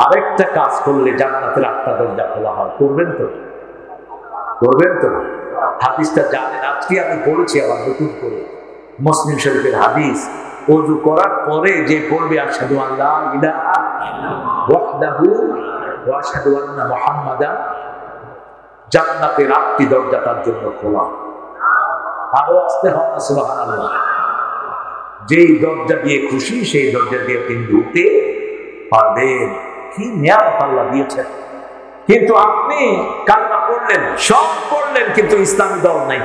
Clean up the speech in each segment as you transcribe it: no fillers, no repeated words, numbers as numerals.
আরেকটা কাজ করলে জান্নাতের 8টা দরজা খোলা হয়, করবেন তো? করবেন তো? হাদিসটা জানেন, আজকে আমি পড়েছি আবার নতুন করে, মুসলিম শরীফের হাদিস। ওযু করার পরে যে পড়বে আশহাদু আল্লা ইলাহা ওয়াহদাহু ওয়া আশহাদু আন্না মুহাম্মাদান, জান্নাতের 8টি দরজা তার জন্য খোলা। আরো আসতে হয় না সুবহানাল্লাহ। যেই দরজা দিয়ে খুশি সেই দরজা দিয়ে তিনি ঢুকতে পারবেন। কি নিয়ামত আল্লাহ দিয়েছেন। কিন্তু আপনি কালেমা পড়লেন, সব পড়লেন, কিন্তু ইসলামী দল নাই।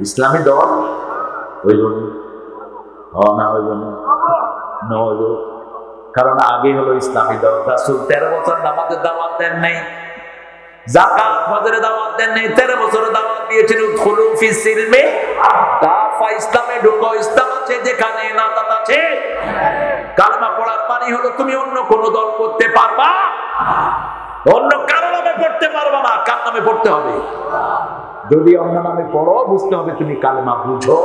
ইসলামী দল হইল না, হইল না, হইল। কারণ আগে হলো ইসলামী দল। রাসূল 13 বছর নামাজের দাওয়াত দেন নাই, যাকাত হজের দাওয়াত দেন নাই, 13 বছর দাওয়াত দিয়েছেন উদখুলু ফিস সিলমি কাফা, ইসলামে ঢুকো, ইসলাম আছে যেখানে নাজাত আছে। কালেমা পড়ার মানে হলো তুমি অন্য কোন দল করতে পারবা, অন্য কারো নামে পড়তে পারবা না, কার নামে পড়তে হবে? যদি অন্য নামে পড়ো, বুঝতে হবে তুমি কালেমা বুঝো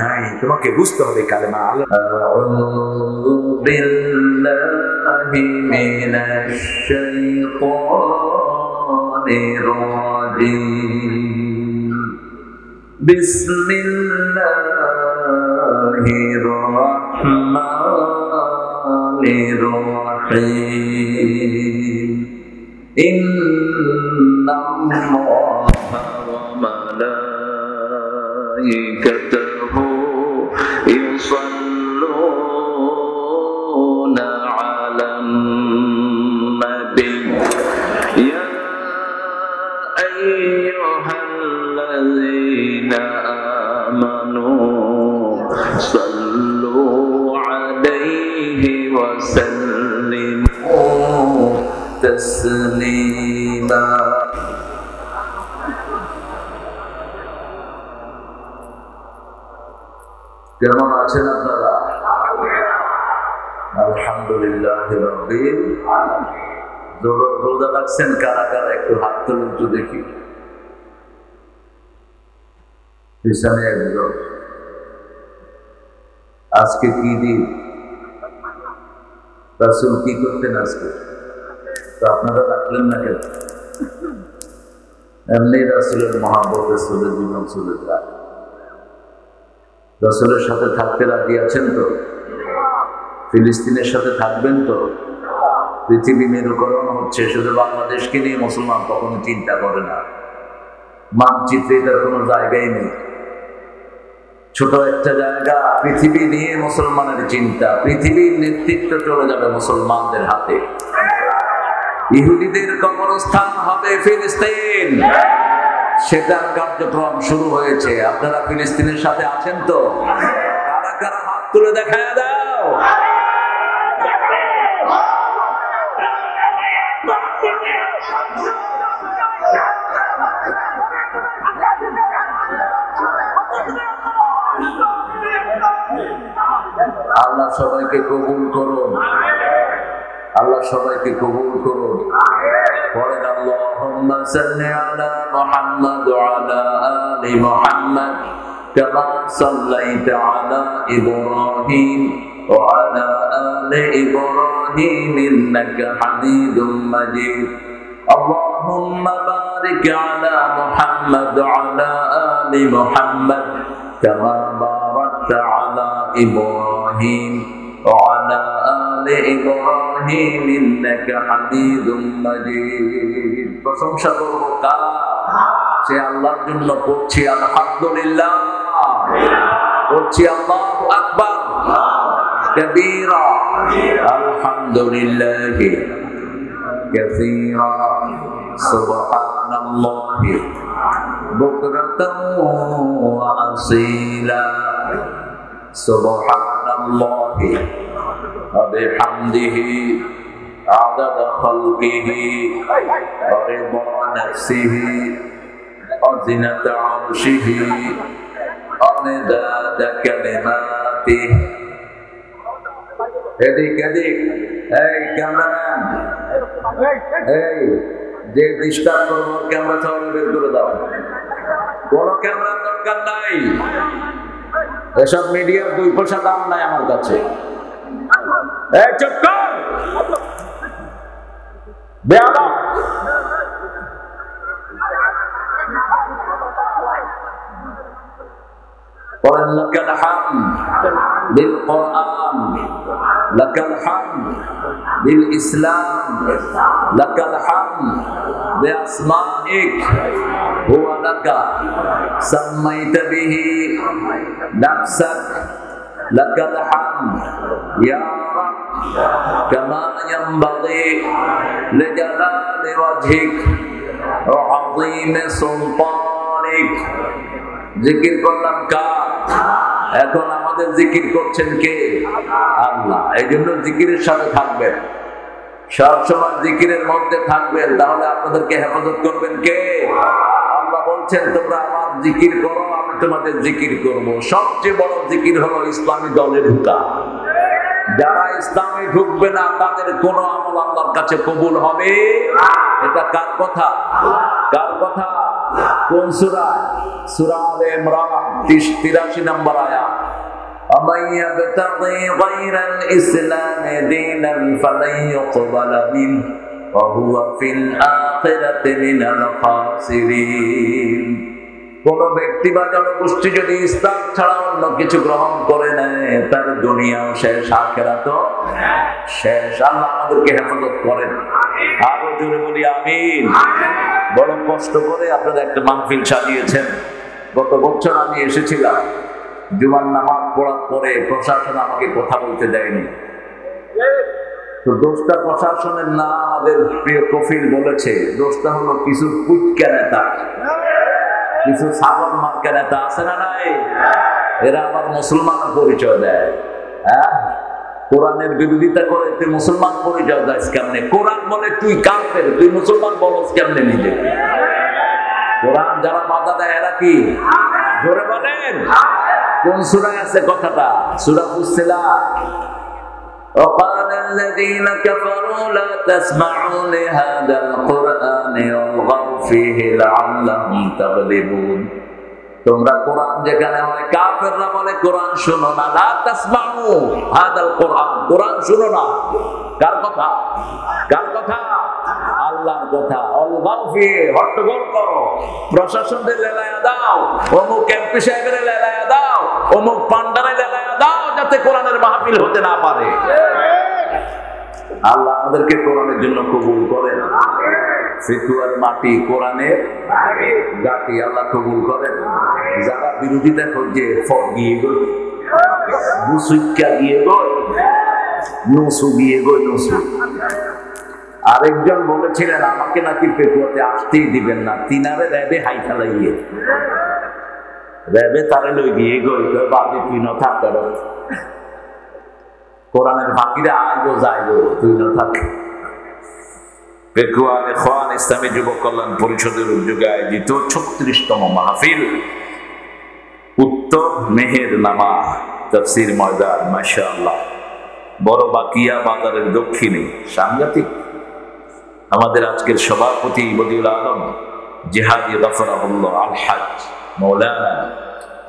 নাই, তোমাকে বুঝতে হবে কালেমা। আউযু বিল্লাহি মিনাশ শাইতানির রাজীম। বিসমিল্লাহির রাহমানির রাহিম। ইন্নাল্লাহা ওয়া মালাইকাতাহু ইউসাল্লুনা আলান নাবী ইয়া আইয়ুহাল্লাযীনা আমানু সাল্লু আলাইহি ওয়া সাল্লিমু তাসলিমা। কেমন আছেন আপনারা? আলহামদুলিল্লাহ রাব্বিল আলামিন। রোজা রাখছেন কারা কারা? একটু হাত তুলুন তো দেখি। পিছনে একজন। আজকে কি দিন? রাসূল কি করতেন আজকে? তো আপনারা রাখলেন না কেন? এমনি রাসূলের মহব্বত, রাসূলের জীবন চলে যায়। রাসূলের সাথে থাকতে রাজি আছেন তো? ফিলিস্তিনের সাথে থাকবেন তো? পৃথিবী মেরুকরণ হচ্ছে, শুধু বাংলাদেশকে নিয়ে মুসলমান কখনো চিন্তা করে না। মানচিত্রে এটার কোনো জায়গাই নেই। ছোট একটা জায়গা, পৃথিবী নিয়ে মুসলমানের চিন্তা। পৃথিবীর নেতৃত্ব চলে যাবে মুসলমানদের হাতে। ইহুদিদের কবরস্থান হবে ফিলিস্তিন, সেটার কার্যক্রম শুরু হয়েছে। আপনারা ফিলিস্তিনের সাথে আছেন তো? কারা কারা হাত তুলে দেখায় দাও। আল্লাহ সবাইকে কবুল করুন, আল্লাহ সবাইকে কবুল করুন। পড়েন আল্লাহুম্মা সাল্লি আলা মুহাম্মাদ ওয়া আলা আলি মুহাম্মাদ কামা সাল্লাইতা আলা ইব্রাহিম ওয়া আলা আলি ইব্রাহিম ইন্নাকা হামিদুম মাজিদ। আল্লাহুম্মা বারিক আলা মুহাম্মাদ ওয়া আলা আলি মুহাম্মাদ কামা বারাকতা আলা ইব্রাহিম وعلى آل إبراهيم إنك حميد مجيد। প্রশংসা করব কার? সে আল্লাহর জন্য পড়ছি আলহামদুলিল্লাহ, পড়ছি আল্লাহু আকবার কবীরা, আলহামদুলিল্লাহ কাসীরা, সুবহানাল্লাহি বুকরাতান ওয়া আসীলা, সুবহানাল্লাহি ওয়া বিহামদিহি আদাদা খালকিহি ওয়া রিদা নাফসিহি ওয়া জিনাতা আরশিহি ওয়া মিদাদা কালিমাতিহি। এদিক এদিক, এই ক্যামেরাম্যান, এই যে ডিস্টার্ব করবো ক্যামেরা চালানো বের করে দাও। কোনো ক্যামেরার দরকার নাই, এসব মিডিয়ার 2 পয়সা দাম নাই আমার কাছে। চুপ কর। লাকাল হামদ বিল ইসলাম, লাকাল হামদ বিআসমাইক হুয়া লাকা সাম্মাইতা বিহি নাফসাক, লাকাল হামদ ইয়া রাব কামা ইয়ানবাগি লিজালালি ওয়াজহিক ওয়া আযীমি সুলতানিক। জিকির করলাম কার? এখন আমাদের জিকির করছেন কে? আল্লাহ। এই জন্য জিকিরের সাথে থাকবেন, সবসময় জিকিরের মধ্যে থাকবেন, তাহলে আপনাদেরকে হেফাজত করবেন কে? আল্লাহ বলছেন তোমরা আমার জিকির করো, আমি তোমাদের জিকির করব। সবচেয়ে বড় জিকির হলো ইসলামী দলে ঢুকা। যারা ইসলামে ঢুকবে না তাদের কোনো আমল আল্লাহর কাছে কবুল হবে। এটা কার কথা? কার কথা? কোন সূরা? সূরা আলে ইমরান 83 নম্বর আয়াত। ومن يبتغي غير الإسلام دينا فلن يقبل منه وهو في الآخرة من الخاسرين। কোন ব্যক্তি বা জনগোষ্ঠী যদি ইসলাম ছাড়া অন্য কিছু গ্রহণ করে নেয়, তার দুনিয়াও শেষ, আখিরাতও শেষ। আল্লাহ আমাদেরকে হেফাজত করেন। আরো জোরে বলি আমিন। বড় কষ্ট করে আপনারা একটা মাহফিল সাজিয়েছেন। গত বছর আমি এসেছিলাম, জুমার নামাজ পড়ার পরে প্রশাসন আমাকে কথা বলতে দেয়নি। তো দোষটা প্রশাসনের না, আমাদের প্রিয় কফিল বলেছে দোষটা হলো কিছু কুচকা নেতা, কিছু সাগর মার্কা নেতা আছে না নাই, এরা আবার মুসলমানের পরিচয় দেয়। হ্যাঁ, কোরআনের বিরোধিতা করে তুই মুসলমান পরিচয় দেয় কেমনে? কোরআন বলে তুই কাফের, তুই মুসলমান বলস কেমনে নিজে? কোরআন যারা বাধা দেয় এরা কি? জোরে বলেন কোন সূরায় আছে কথাটা? সূরা ফুসসিলাত। وقال الذين كفروا لا تسمعوا لهذا القرآن والغوا فيه لعلهم تغلبون। তোমরা কোরআন যেখানে হয় কাফেররা বলে কোরআন শুনো না, লা তাসমাউ হাদাল কোরআন, কোরআন শুনো না। কার কথা? কার কথা? আল্লাহর কথা। অলগাও ফি, হট্টগোল করো, প্রশাসনদের লেলায়া দাও, অমুক এমপি সাহেবের লেলায়া দাও, অমুক পান্ডারে লেলায়া দাও, যাতে কোরআনের মাহফিল হতে না পারে। আল্লাহ আমাদেরকে কোরআনের জন্য কবুল করেন। ফিকুয়ার মাটি কোরআনের গাটি আল্লাহ কবুল করেন। যারা বিরোধিতা করছে ফগিয়ে গই, মুসুক্কা গিয়ে গই, নসু গিয়ে গই, নসু। আরেকজন বলেছিলেন আমাকে নাকি পেকুয়াতে আসতেই দিবেন না, তিনারে র্যাবে হাই ফেলাইয়ে, র্যাবে তারে লই গিয়ে গই, বাবি তুই ন থাক, কোরআনের বাকিরা আইগো যাইগো, তুই ন থাক। পেকুয়া ইখওয়ান ইসলামী যুব কল্যাণ পরিষদের উদ্যোগে আয়োজিত 36তম মাহফিল উত্তর মেহের নামা তাফসীর ময়দান, মাশাআল্লাহ, বড় বাকিয়া বাজারের দক্ষিণে। সাংঘাতিক। আমাদের আজকের সভাপতি বদিউল আলম জিহাদি গফরাহুল্লাহ আল হাজ মৌলানা,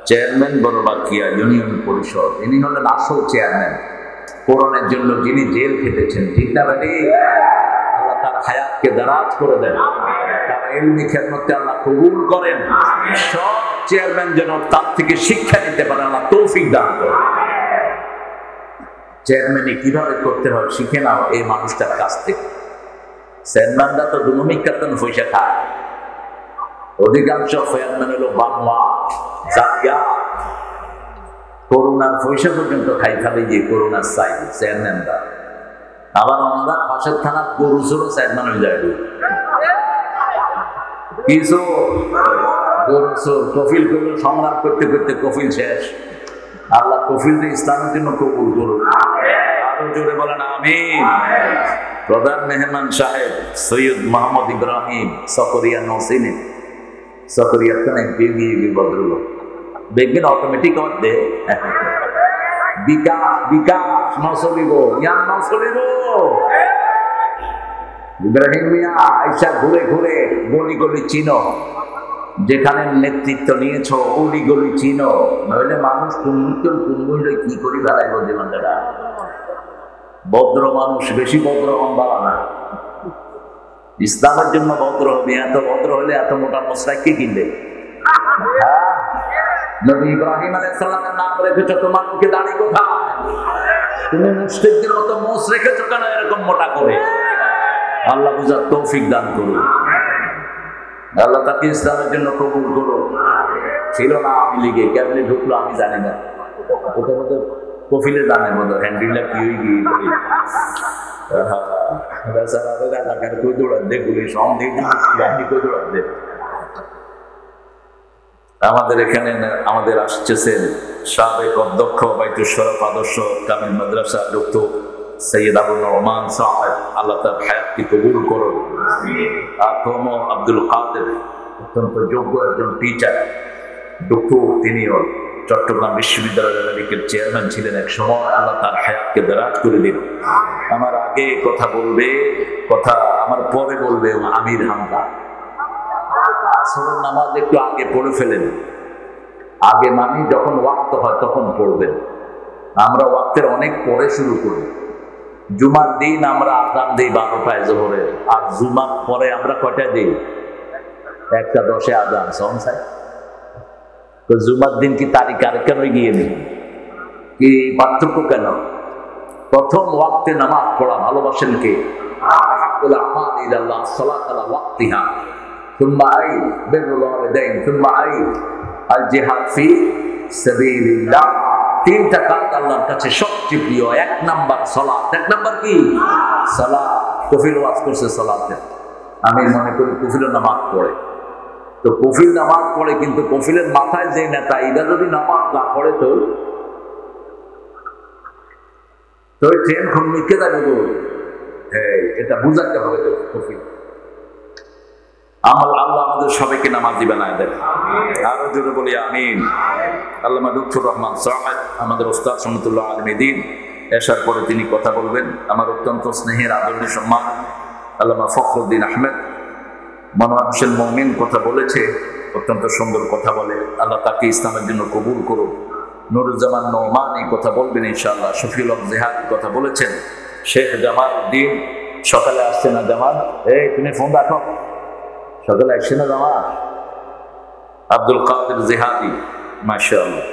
চেয়ারম্যান বড় বাকিয়া ইউনিয়ন পরিষদ, ইনি হলেন আসল চেয়ারম্যান। কোরআনের জন্য যিনি জেল খেটেছেন, ঠিক না ভাই? আল্লাহ তার হায়াতকে দারাজ করে দেন, তার ইলমি খেদমতে আল্লাহ কবুল করেন। সব চেয়ারম্যান যেন তার থেকে শিক্ষা নিতে পারে, আল্লাহ তৌফিক দান করেন। চেয়ারম্যানে কিভাবে করতে হয় শিখে নাও এই মানুষটার কাছ থেকে। চেয়ারম্যানরা তো দুনুমিক কাতন পয়সা খায়, অধিকাংশ চেয়ারম্যান হলো বাংলা জাতিয়া, করোনার পয়সা পর্যন্ত খাই খালি যে করোনার চাই চেয়ারম্যানরা। আবার আমরা পাশের থানার গরু চোরও চেয়ারম্যান হয়ে যায়। কিছু গরু চোর কফিল করলো, সংগ্রাম করতে করতে কফিল শেষ। আল্লাহ কফিলকে ইসলামের জন্য কবুল করুন। আরো জোরে বলেন আমিন। প্রধান মেহমান সাহেব সৈয়দ মোহাম্মদ ইব্রাহিম সকরিয়া নসিনে, সকরিয়া থানায় বেগিয়ে ভদ্রলোক দেখবেন অটোমেটিক দে বিকাশ, বিকাশ নচলিব, ইয়ান নচলিব। ইব্রাহিম মিয়া আইসা ঘুরে ঘুরে গলি গলি চিনো, যেখানে নেতৃত্ব নিয়েছ অলি গলি চিনো, নইলে মানুষ কুনমুল কি করি বেড়াইব জীবনটা। ভদ্র মানুষ বেশি ভদ্র হন বাবা না, ইসলামের জন্য ভদ্র হবে। এত ভদ্র হলে এত মোটা মশলা কে কিনবে? নবী ইব্রাহিম আলাইহিস সালামের নাম রেখেছো, তোমার মুখে দাড়ি কোথায়? তুমি মুশরিকদের মতো মোষ রেখেছো কেন এরকম মোটা করে? আল্লাহ বুঝার তৌফিক দান করুন। আল্লাহ তাকে ইসলামের জন্য কবুল করুন। ছিল না আওয়ামী লীগে, কেমনি ঢুকলো আমি জানি না। ওটা মতো কফিলে জানে মতো হ্যান্ডেলটা কি হয়ে গিয়ে এলাকার কই দৌড়ান দে পুলিশ কই দৌড়ান দে। আমাদের এখানে আমাদের আসছেন সাবেক অধ্যক্ষ বাইতুল শরফ আদর্শ কামিল মাদ্রাসা ডক্টর সৈয়দ আবু নোমান সাহেব, আল্লাহ তার হায়াতকে কবুল করুন। আখম আব্দুল কাদের অত্যন্ত যোগ্য একজন টিচার ডক্টর, তিনিও চট্টগ্রাম বিশ্ববিদ্যালয়ের চেয়ারম্যান ছিলেন এক সময়। আল্লাহ তার হায়াতকে দারাজ করে দিন। আমার আগে কথা বলবে, কথা আমার পরে বলবে আমির হামদা। আসরের নামাজ একটু আগে পড়ে ফেলেন, আগে মানে যখন ওয়াক্ত হয় তখন পড়বেন। আমরা ওয়াক্তের অনেক পরে শুরু করি। জুমার দিন আমরা আযান দিই 12টায় জোহরের, আর জুমার পরে আমরা কয়টায় দিই? 1:10 আযান। সমসাই তো জুমার দিন কি তারিখ আরেকটা হয়ে গিয়ে নেই? কি পার্থক্য কেন? প্রথম ওয়াক্তে নামাজ পড়া ভালোবাসেন কে? আহাব্বুল আমাল ইলাল্লাহ সালাত আলা ওয়াক্তিহা সুম্মা আই বিররুল ওয়ালিদাইন সুম্মা আই আল জিহাদ ফি সাবিলিল্লাহ। তিনটা কাজ আল্লাহর কাছে সবচেয়ে প্রিয়। এক নাম্বার সালাত। এক নাম্বার কি? সালাত। কফিল ওয়াজ করছে সালাতে। আমি মনে করি কফিল নামাজ পড়ে, তো কফিল নামাজ পড়ে, কিন্তু কফিলের মাথায় যে নেতা এটা যদি নামাজ না পড়ে তো ট্রেন খুব মিটকে যাবে। এটা বুঝাতে হবে তো কফিল। আল্লাহ আমাদের সবাইকে নামাজ দিবেন না দেন। আরো জোরে বলি আমিন। আল্লামা লুৎফুর রহমান সাহেব আমাদের ওস্তাদ সুন্নাতুল্লাহ আলমীদ্দিন, এসার পরে তিনি কথা বলবেন। আমার অত্যন্ত স্নেহের আদরণীয় সম্মান আল্লামা ফখরুদ্দিন আহমেদ মনোয়ার হোসেন মমিন কথা বলেছে, অত্যন্ত সুন্দর কথা বলে। আল্লাহ তাকে ইসলামের জন্য কবুল করুন। নুরুজ্জামান নোমান এই কথা বলবেন ইনশাআল্লাহ। শফিউল হক জিহাদ কথা বলেছেন। শেখ জামাল উদ্দিন সকালে আসছে না? জামাল, এই তুমি ফোন রাখো, সকালে আসছে না জামাল? আব্দুল কাদের জিহাদি, মাশাআল্লাহ,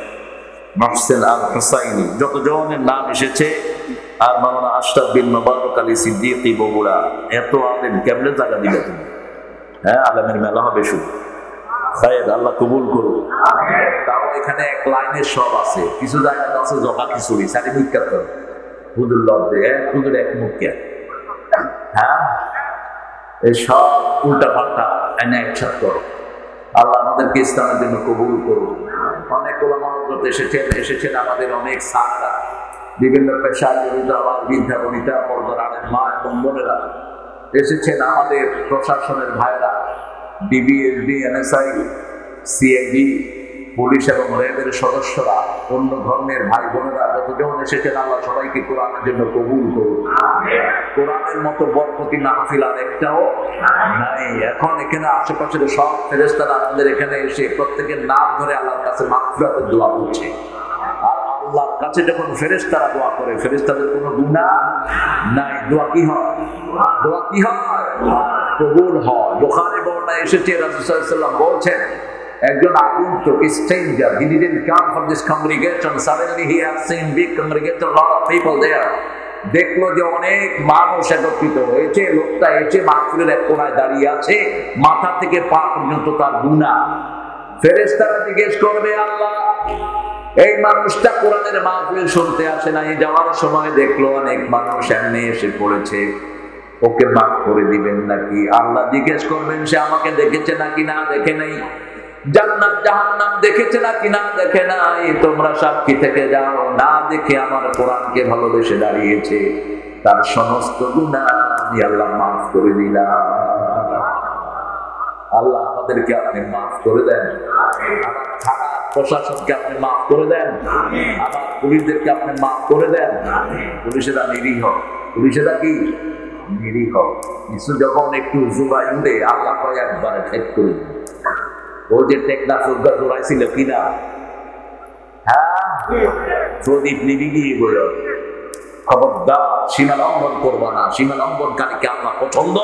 মহসেন আল হুসাইনি, যতজনের নাম এসেছে। আর মাওলানা আশরাফ বিন মুবারক আলী সিদ্দিকী বগুড়া। এত আলেম কেমনে জায়গা দিলে তুমি? হ্যাঁ, আলেমের মেলা হবে শুধু। আল্লাহ কবুল করুন। তাও এখানে এক লাইনের সব আছে, কিছু জায়গায় আছে জগা খিচুড়ি সার্টিফিকেট হুজুর লব্ধে হুজুর এক মুখে। হ্যাঁ, এই সব উল্টা পাল্টা এনে একসাথ করো। আল্লাহ আমাদেরকে ইসলামের জন্য কবুল করুন। অনেক ওলামা হযরত এসেছেন আমাদের অনেক সাহারা, বিভিন্ন পেশায় জড়িত আমার বৃদ্ধা বনিতা পর্দার আলেম মা এবং বোনেরা এসেছেন। আমাদের প্রশাসনের ভাইরা, ডিবিএসবি, এনএসআই, সিআইডি, পুলিশ এবং র্যাবের সদস্যরা, অন্য ধর্মের ভাই বোনেরা যতজন এসেছেন, আল্লাহ সবাইকে কোরআনের জন্য কবুল করুন। কোরআনের মতো বরকতি মাহফিল আর একটাও নাই। এখন এখানে আশেপাশের সব ফেরেশতারা আমাদের এখানে এসে প্রত্যেকের নাম ধরে আল্লাহর কাছে মাগফিরাতের দোয়া করছে। আর আল্লাহর কাছে যখন ফেরেশতারা দোয়া করে, ফেরেশতাদের কোনো গুনাহ নাই। দোয়া কি হয়? দোয়া কি হয়? কবুল হয়। বুখারী বর্ণনায় এসেছে রাসূল সাল্লাল্লাহু আলাইহি ওয়াসাল্লাম বলছেন, একজন আগন্তুক, stranger, he didn't come from this congregation, suddenly he has seen big congregation, lot of people there. দেখলো যে অনেক মানুষ একত্রিত হয়েছে, লোকটা এসে মাহফিলের এক কোণায় দাঁড়িয়ে আছে, মাথা থেকে পা পর্যন্ত তার গুনাহ। ফেরেশতারা জিজ্ঞেস করবে, আল্লাহ এই মানুষটা কোরআনের মাহফিল শুনতে আসে নাই, যাওয়ার সময় দেখলো অনেক মানুষ এমনি এসে পড়েছে, ওকে মাফ করে দিবেন নাকি? আল্লাহ জিজ্ঞেস করবেন, সে আমাকে দেখেছে নাকি না দেখে নাই? জান্নাত জাহান্নাম দেখেছে নাকি না দেখে নাই? তোমরা সাক্ষী থেকে যাও। না দেখে আমার কোরআনকে ভালোবেসে দাঁড়িয়েছে, তার সমস্ত গুনাহ আমি আল্লাহ মাফ করে দিলাম। আল্লাহ আমাদেরকে আপনি মাফ করে দেন। আমার থানা প্রশাসনকে আপনি মাফ করে দেন। আমার পুলিশদেরকে আপনি মাফ করে দেন। পুলিশেরা নিরীহ, পুলিশেরা কি নিরীহ। কিছু যখন একটু জোড়াই উঠে আল্লাহ কয় একবারে ঠেক করে দিন। ও যে টেকনা ফুলগা জোড়াইছিল কিনা? হ্যাঁ, প্রদীপ নিবি গিয়ে বলল, খবরদার সীমা লঙ্ঘন করবো না। সীমা লঙ্ঘনকারীকে আল্লাহ পছন্দ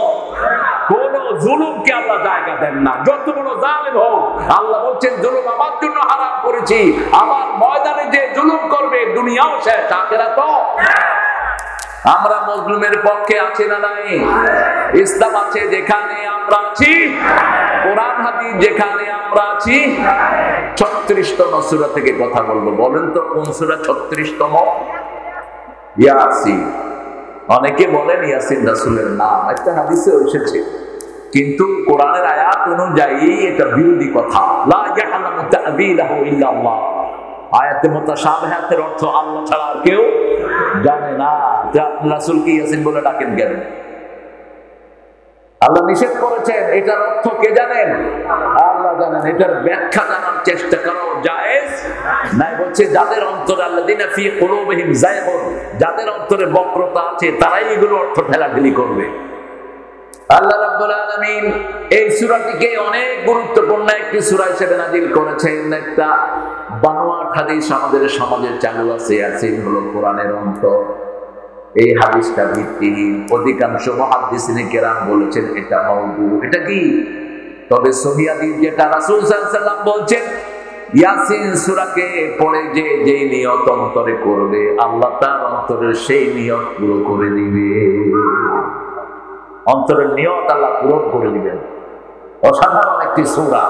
কোন জুলুমকে আল্লাহ জায়গা দেন না। যত বড় জালেম হোক, আল্লাহ বলছেন জুলুম আমার জন্য হারাম করেছি। আমার ময়দানে যে জুলুম করবে দুনিয়াও শেষ, আখিরাতও। আমরা মজলুমের পক্ষে আছি না নাই? ইসলাম আছে যেখানে আমরা আছি, কোরআন হাদিস যেখানে আমরা আছি। 36তম সূরা থেকে কথা বলবো। বলেন তো কোন সূরা 36তম? ইয়াসিন। অনেকে বলেন ইয়াসিন রাসূলের নাম, একটা হাদিসে এসেছে, কিন্তু কোরআনের আয়াত অনুযায়ী এটা বিরোধী কথা। লা ইয়ালামু তা'বীলাহু ইল্লা আল্লাহ। আয়াতে মুতাশাবিহাতের অর্থ আল্লাহ ছাড়া আর কেউ জানে না। রাসূলকে ইয়াসিন বলে ডাকেন কেন? আল্লাহ নিষেধ করেছেন, এটার অর্থ কে জানেন? আল্লাহ জানেন। এটার ব্যাখ্যা জানার চেষ্টা করা জায়েজ নাই। বলছে যাদের অন্তরে আল্লাযিনা ফি কুলুবিহিম যায়গুন, যাদের অন্তরে বক্রতা আছে তারাই এগুলো অর্থ ঠেলাঠেলি করবে। আল্লাহ রাব্বুল আলামিন এই সূরাটিকে অনেক গুরুত্বপূর্ণ একটি সূরা হিসেবে নাযিল করেছেন। একটা বানোয়াট হাদিস আমাদের সমাজে চালু আছে, ইয়াসিন হলো কোরআনের অন্ত। এই হাদিসটা ভিত্তিহীন। অধিকাংশ মুহাদ্দিসিনে কেরাম বলেছেন এটা মাওযু। এটা কি? তবে সহিহ হাদিস যেটা রাসূল সাল্লাল্লাহু আলাইহি ওয়াসাল্লাম বলছেন, ইয়াসিন সূরাকে পড়ে যে নিয়ত অন্তরে করবে, আল্লাহ তার অন্তরের সেই নিয়ত পুরো করে দিবে। অন্তরের নিয়ত আল্লাহ পূরণ করে দিবেন। অসাধারণ একটি সূরা।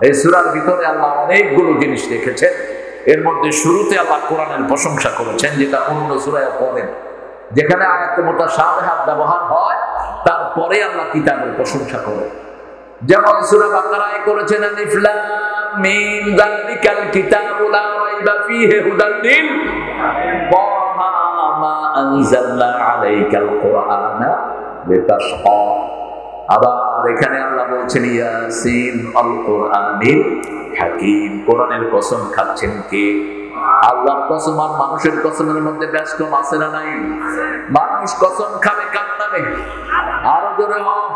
এই সূরার ভিতরে আল্লাহ অনেকগুলো জিনিস রেখেছেন। এর মধ্যে শুরুতে আল্লাহ কোরআনের প্রশংসা করেছেন, যেটা অন্য সূরায় পড়েন। যেখানে আয়াতে মুতাশাবিহাত ব্যবহার হয়, তারপরে আল্লাহ কিতাবের প্রশংসা করেন। যেমন সূরা বাকারায় করেছেন আলিফ লাম মিম যালিকাল কিতাবু লা রাইবা ফীহি হুদাল লিল তাহা মা আনজালনা আলাইকাল কুরআনা লিতাশকা। আবার এখানে আল্লাহ বলছেন ইয়াসিন আল কুরআনিল হাকীম। কোরআনের কসম খাচ্ছেন কে? আল্লাহর কসম আর মানুষের কসমের মধ্যে ব্যস্ত আছে না নাই? মানুষ কসম খাবে কার নামে? আরো জোরে হোক।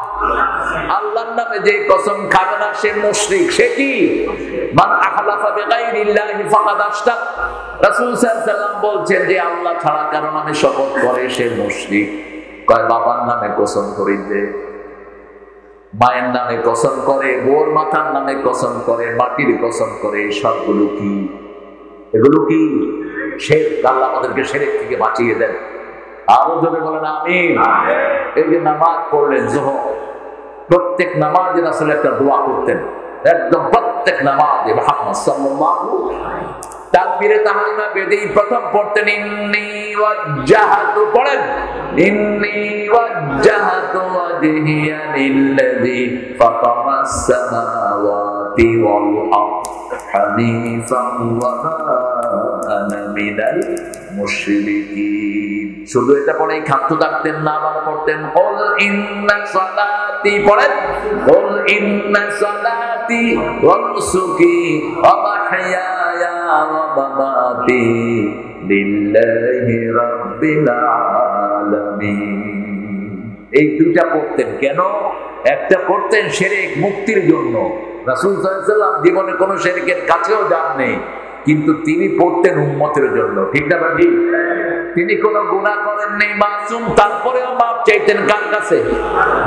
আল্লাহর নামে যে কসম খাবে না সে মুশরিক। সে কি? মান আহলাফা বিগাইরিল্লাহি ফাকাদ আশরাক। রাসূল সাল্লাল্লাহু আলাইহি ওয়াসাল্লাম বলছেন যে আল্লাহ ছাড়া কারো নামে শপথ করে সে মুশরিক। কয় বাবার নামে কসম করিতে, মায়ের নামে কসম করে, বোর মাথার নামে কসম করে, মাটির কসম করে। সবগুলো কি? এগুলো কি শিরক? আল্লাহ আমাদেরকে শিরক থেকে বাঁচিয়ে দেন। আরো জোরে বলেন আমিন। এই যে নামাজ পড়লেন যোহর, প্রত্যেক নামাজে রাসূল একটা দোয়া করতেন। একদম প্রত্যেক নামাজে মুহাম্মদ সাল্লাল্লাহু তাকবীরে তাহরিমা বেদেই প্রথম পড়তেন ইন্নী ওয়াজ্জাহাতু। পড়েন ইন্নী ওয়াজ্জাহাতু ওয়াজহিয়া লিল্লাযী ফাতারাস সামাওয়াতি ওয়াল আরদ হানিফান ওয়া মা আনা মিনাল মুশরিকিন। শুধু এটা পড়েই ক্ষান্ত থাকতেন না, আবার পড়তেন কুল ইন্না সালাতি। পড়েন কুল ইন্না সালাতি ওয়া নুসুকি ওয়া মাহইয়ায়া ওয়া মামাতি লিল্লাহি রাব্বিল আলামিন। এই দুইটা পড়তেন কেন? একটা পড়তেন শিরক মুক্তির জন্য। রাসূল সাল্লাল্লাহু আলাইহি ওয়াসাল্লাম জীবনে কোনো শিরকের কাছেও যান নাই, কিন্তু তিনি পড়তেন উম্মতের জন্য। ঠিক না ভাই? তিনি কোনো গুনাহ করেন নাই, মাসুম, তারপরেও মাপ চাইতেন কার কাছে?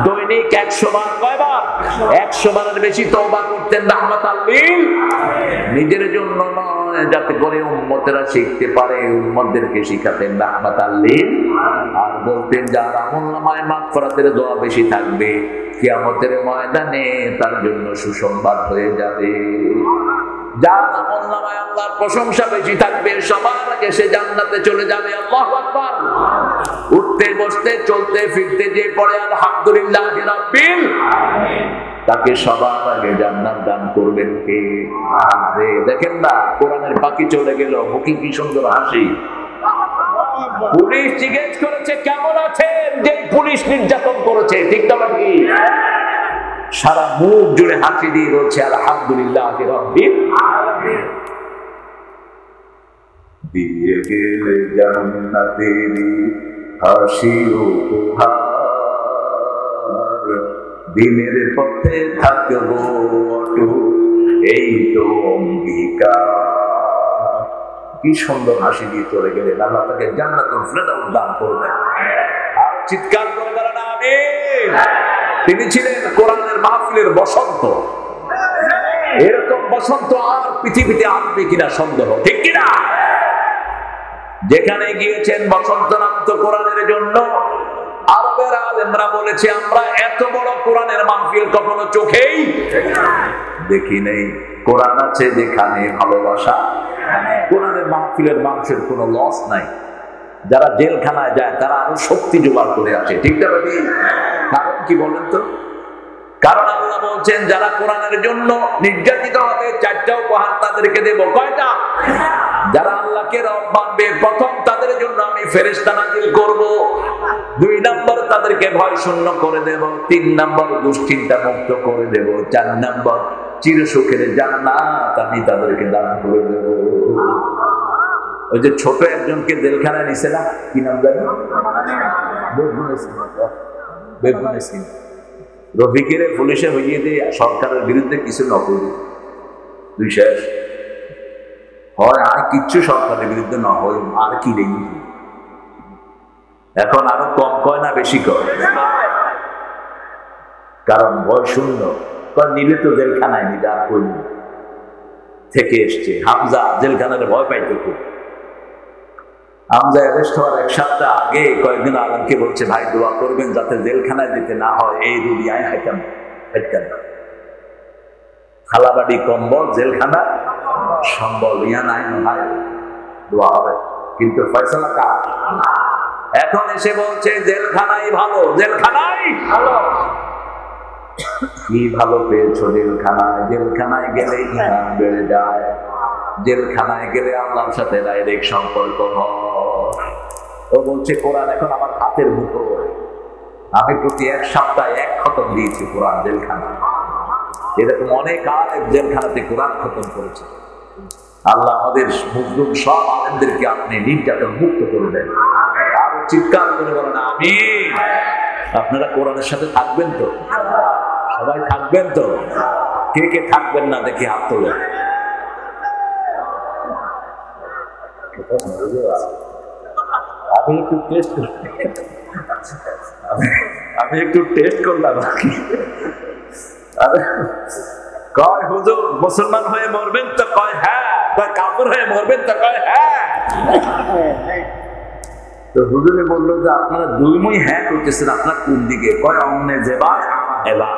দৈনিক 100 বার। কয়বার? 100 বারের বেশি তওবা করতেন রাহমাতাল লিল। নিজের জন্য নয়, যাতে করে উম্মতেরা শিখতে পারে। উম্মতদেরকে শিখাতেন রাহমাতাল লিল। আর বলতেন যার আমলনামায় মাগফিরাতের দোয়া বেশি থাকবে, কিয়ামতের ময়দানে তার জন্য সুসংবাদ হয়ে যাবে। যার আমলনামায় আল্লাহর প্রশংসা বেশি থাকবে, সবার আগে সে জান্নাতে চলে যাবে। আল্লাহু আকবার। উঠতে বসতে চলতে ফিরতে যে পড়ে আলহামদুলিল্লাহি রাব্বিল আলামিন, তাকে সবার আগে জান্নাত দান করবেন কে? আরে দেখেন না, কোরআনের বাকি চলে গেল, মুখে কি সুন্দর হাসি। পুলিশ জিজ্ঞেস করেছে কেমন আছেন, যে পুলিশ নির্যাতন করেছে। ঠিক না ভাই? সারা মুখ জুড়ে হাসি দিয়ে বলছে আলহামদুলিল্লাহি রাব্বিল আলামিন। দিয়ে গেলে জান্নাতেরি হাসি উপহার, দিনের পথে থাকবো অটুট এই তো অঙ্গীকার। কি সুন্দর হাসি দিয়ে চলে গেলেন। আল্লাহ তাকে জান্নাতুল ফিরদাউস দান করবেন। আর চিৎকার করে বলেন আমিন। তিনি ছিলেন কোরআনের মাহফিলের বসন্ত। এরকম বসন্ত আর পৃথিবীতে আসবে কিনা সন্দেহ, ঠিক কিনা? যেখানে গিয়েছেন বসন্ত নামতো কোরআনের জন্য। আরবের আলেমরা বলেছে আমরা এত বড় কোরআনের মাহফিল কখনো চোখেই দেখি নেই। কোরআন আছে যেখানে ভালোবাসা। কোরআনের মাহফিলের মানুষের কোনো লস নাই। যারা জেলখানায় যায় তারা আরো শক্তি জোগাড় করে আসে, ঠিক না ভাবি? কারণ কি বলেন তো? কারণ আল্লাহ বলছেন যারা কোরআনের জন্য নির্যাতিত হবে চারটা উপহার তাদেরকে দেব। কয়টা? যারা আল্লাহকে রব মানবে প্রথম তাদের জন্য আমি ফেরেশতা নাজিল করব। 2 নম্বর তাদেরকে ভয় শূন্য করে দেব। 3 নম্বর দুশ্চিন্তা মুক্ত করে দেব। 4 নম্বর চিরসুখের জান্নাত আমি তাদেরকে দান করে দেব। ওই যে ছোট একজনকে জেলখানায় নিছে না, কি নাম জানি? বেগুনে সিং। রফিকের পুলিশে হইয়ে দিয়ে সরকারের বিরুদ্ধে কিছু নকল দুই শেষ হয়। আর কিচ্ছু সরকারের বিরুদ্ধে না হয় আর কি নেই। এখন আরো কম কয় না বেশি কয়? কারণ ভয় শূন্য। নিলে তো জেলখানায় নিলে আর কই থেকে এসছে। হামজা জেলখানার ভয় পাইতো খুব। হামজা অ্যারেস্ট হওয়ার 1 সপ্তাহ আগে কয়েকদিন আলমকে বলছে ভাই দোয়া করবেন যাতে জেলখানায় যেতে না হয়। এই রুলিয়ায় হাইতাম খালাবাড়ি কম্বল জেলখানা সম্বল ইয়া নাই ভাই দোয়া হবে, কিন্তু ফয়সালা কার? এখন এসে বলছে জেলখানাই ভালো। জেলখানাই ভালো? কি ভালো পেয়েছো জেলখানায়? জেলখানায় গেলে ইমান বেড়ে যায়। জেলখানায় গেলে আল্লাহর সাথে ডাইরেক্ট সম্পর্ক হয়। ও বলছে কোরআন এখন আমার হাতের মুঠোয়। আমি প্রতি 1 সপ্তাহে 1 খতম দিয়েছি কোরআন জেলখানা। এরকম অনেক আলেম জেলখানাতে কোরআন খতম করেছে। আল্লাহ আমাদের মুজলুম সব আলেমদেরকে আপনি নির্যাতন মুক্ত করে দেন। আরো চিৎকার করে বলেন আমিন। আপনারা কোরআনের সাথে থাকবেন তো? সবাই থাকবেন তো? কে কে থাকবেন না দেখি হাত তোলেন। আমি একটু টেস্ট করলাম। কয় হুজুর মুসলমান হয়ে মরবেন তো? কয় হ্যাঁ। কয় কাফের হয়ে মরবেন তো? কয় হ্যাঁ। তো হুজুরে বললো যে আপনারা দুইমই হ্যাঁ করতেছেন, আপনার কোন দিকে? কয় অমনে যেবা এবা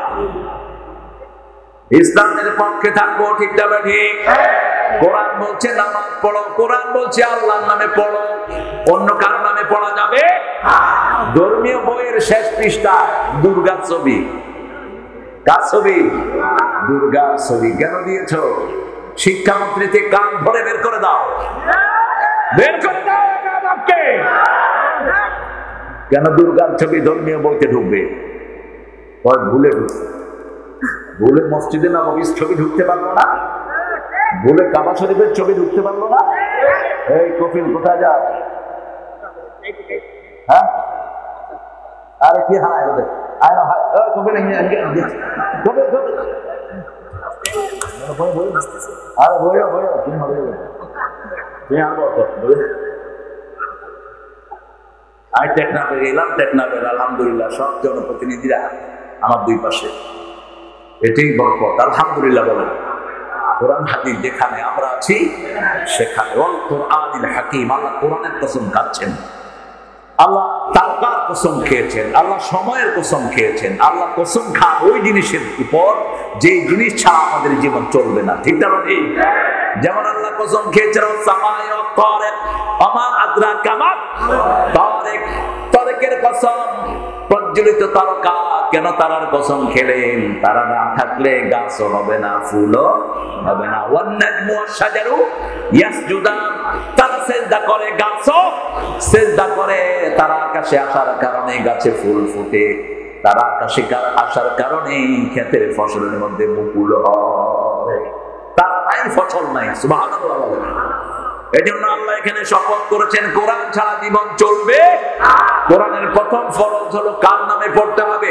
ইসলামের পক্ষে থাকবো, ঠিক না ঠিক? কোরআন বলছে নামাজ পড়ো, কোরআন বলছে আল্লাহর নামে পড়ো, অন্য কারো নামে পড়া যাবে? ধর্মীয় বইয়ের শেষ পৃষ্ঠা দুর্গা ছবি। কার ছবি? দুর্গা ছবি। কেন দিয়েছ? শিক্ষামন্ত্রীতে কান ধরে বের করে দাও, বের করে দাও। কেন দুর্গার ছবি ধর্মীয় বইতে ঢুকবে? ভুলে ঢুকছে। ভুলে মসজিদে নববীর ছবি ঢুকতে পারলো না, ভুলে কাবা শরীফের ছবি ঢুকতে পারলো না। এই কফিল কোথায় যাও? হ্যাঁ আরে কি হারায় ওদের? কফিল আরে বইও বইও তুমি হবে তুমি আনবো আমি টেকনাফে গেলাম। টেকনাফের আলহামদুলিল্লাহ সব জনপ্রতিনিধিরা আমার 2 পাশে। এটাই বরকত। আলহামদুলিল্লাহ বলেন। কোরআন হাদিস যেখানে আমরা আছি সেখানে ওয়াল কোরআনিল হাকিম। আল্লাহ কোরআনের কসম খাচ্ছেন, আল্লাহ তাওরার কসম খেয়েছেন, আল্লাহ সময়ের কসম খেয়েছেন। আল্লাহ কসম খান ওই জিনিসের উপর যে জিনিস ছাড়া আমাদের জীবন চলবে না, ঠিক না ঠিক? যেমন আল্লাহ কসম খেয়েছেন সামাই ওয়াত তারিক ওমা আদরাকা মা তারিক। তারিকের কসম, প্রজ্বলিত তারকা। কেন তারার কসম খেলেন? তারা না থাকলে গাছও হবে না, ফুলও হবে না। One নাজমু wash শাজারু ইয়াসজুদান। তারা সিজদা করে, গাছও সিজদা করে। তারা আকাশে আসার কারণে গাছে ফুল ফুটে, তারা আকাশে আসার কারণে ক্ষেতের ফসলের মধ্যে মুকুল হয়। তার নাই ফসল নাই। সুবহানাল্লাহ। এজন্য আল্লাহ এখানে শপথ করেছেন কোরআন ছাড়া জীবন চলবে। কোরআনের প্রথম ফরজ হলো কার নামে পড়তে হবে?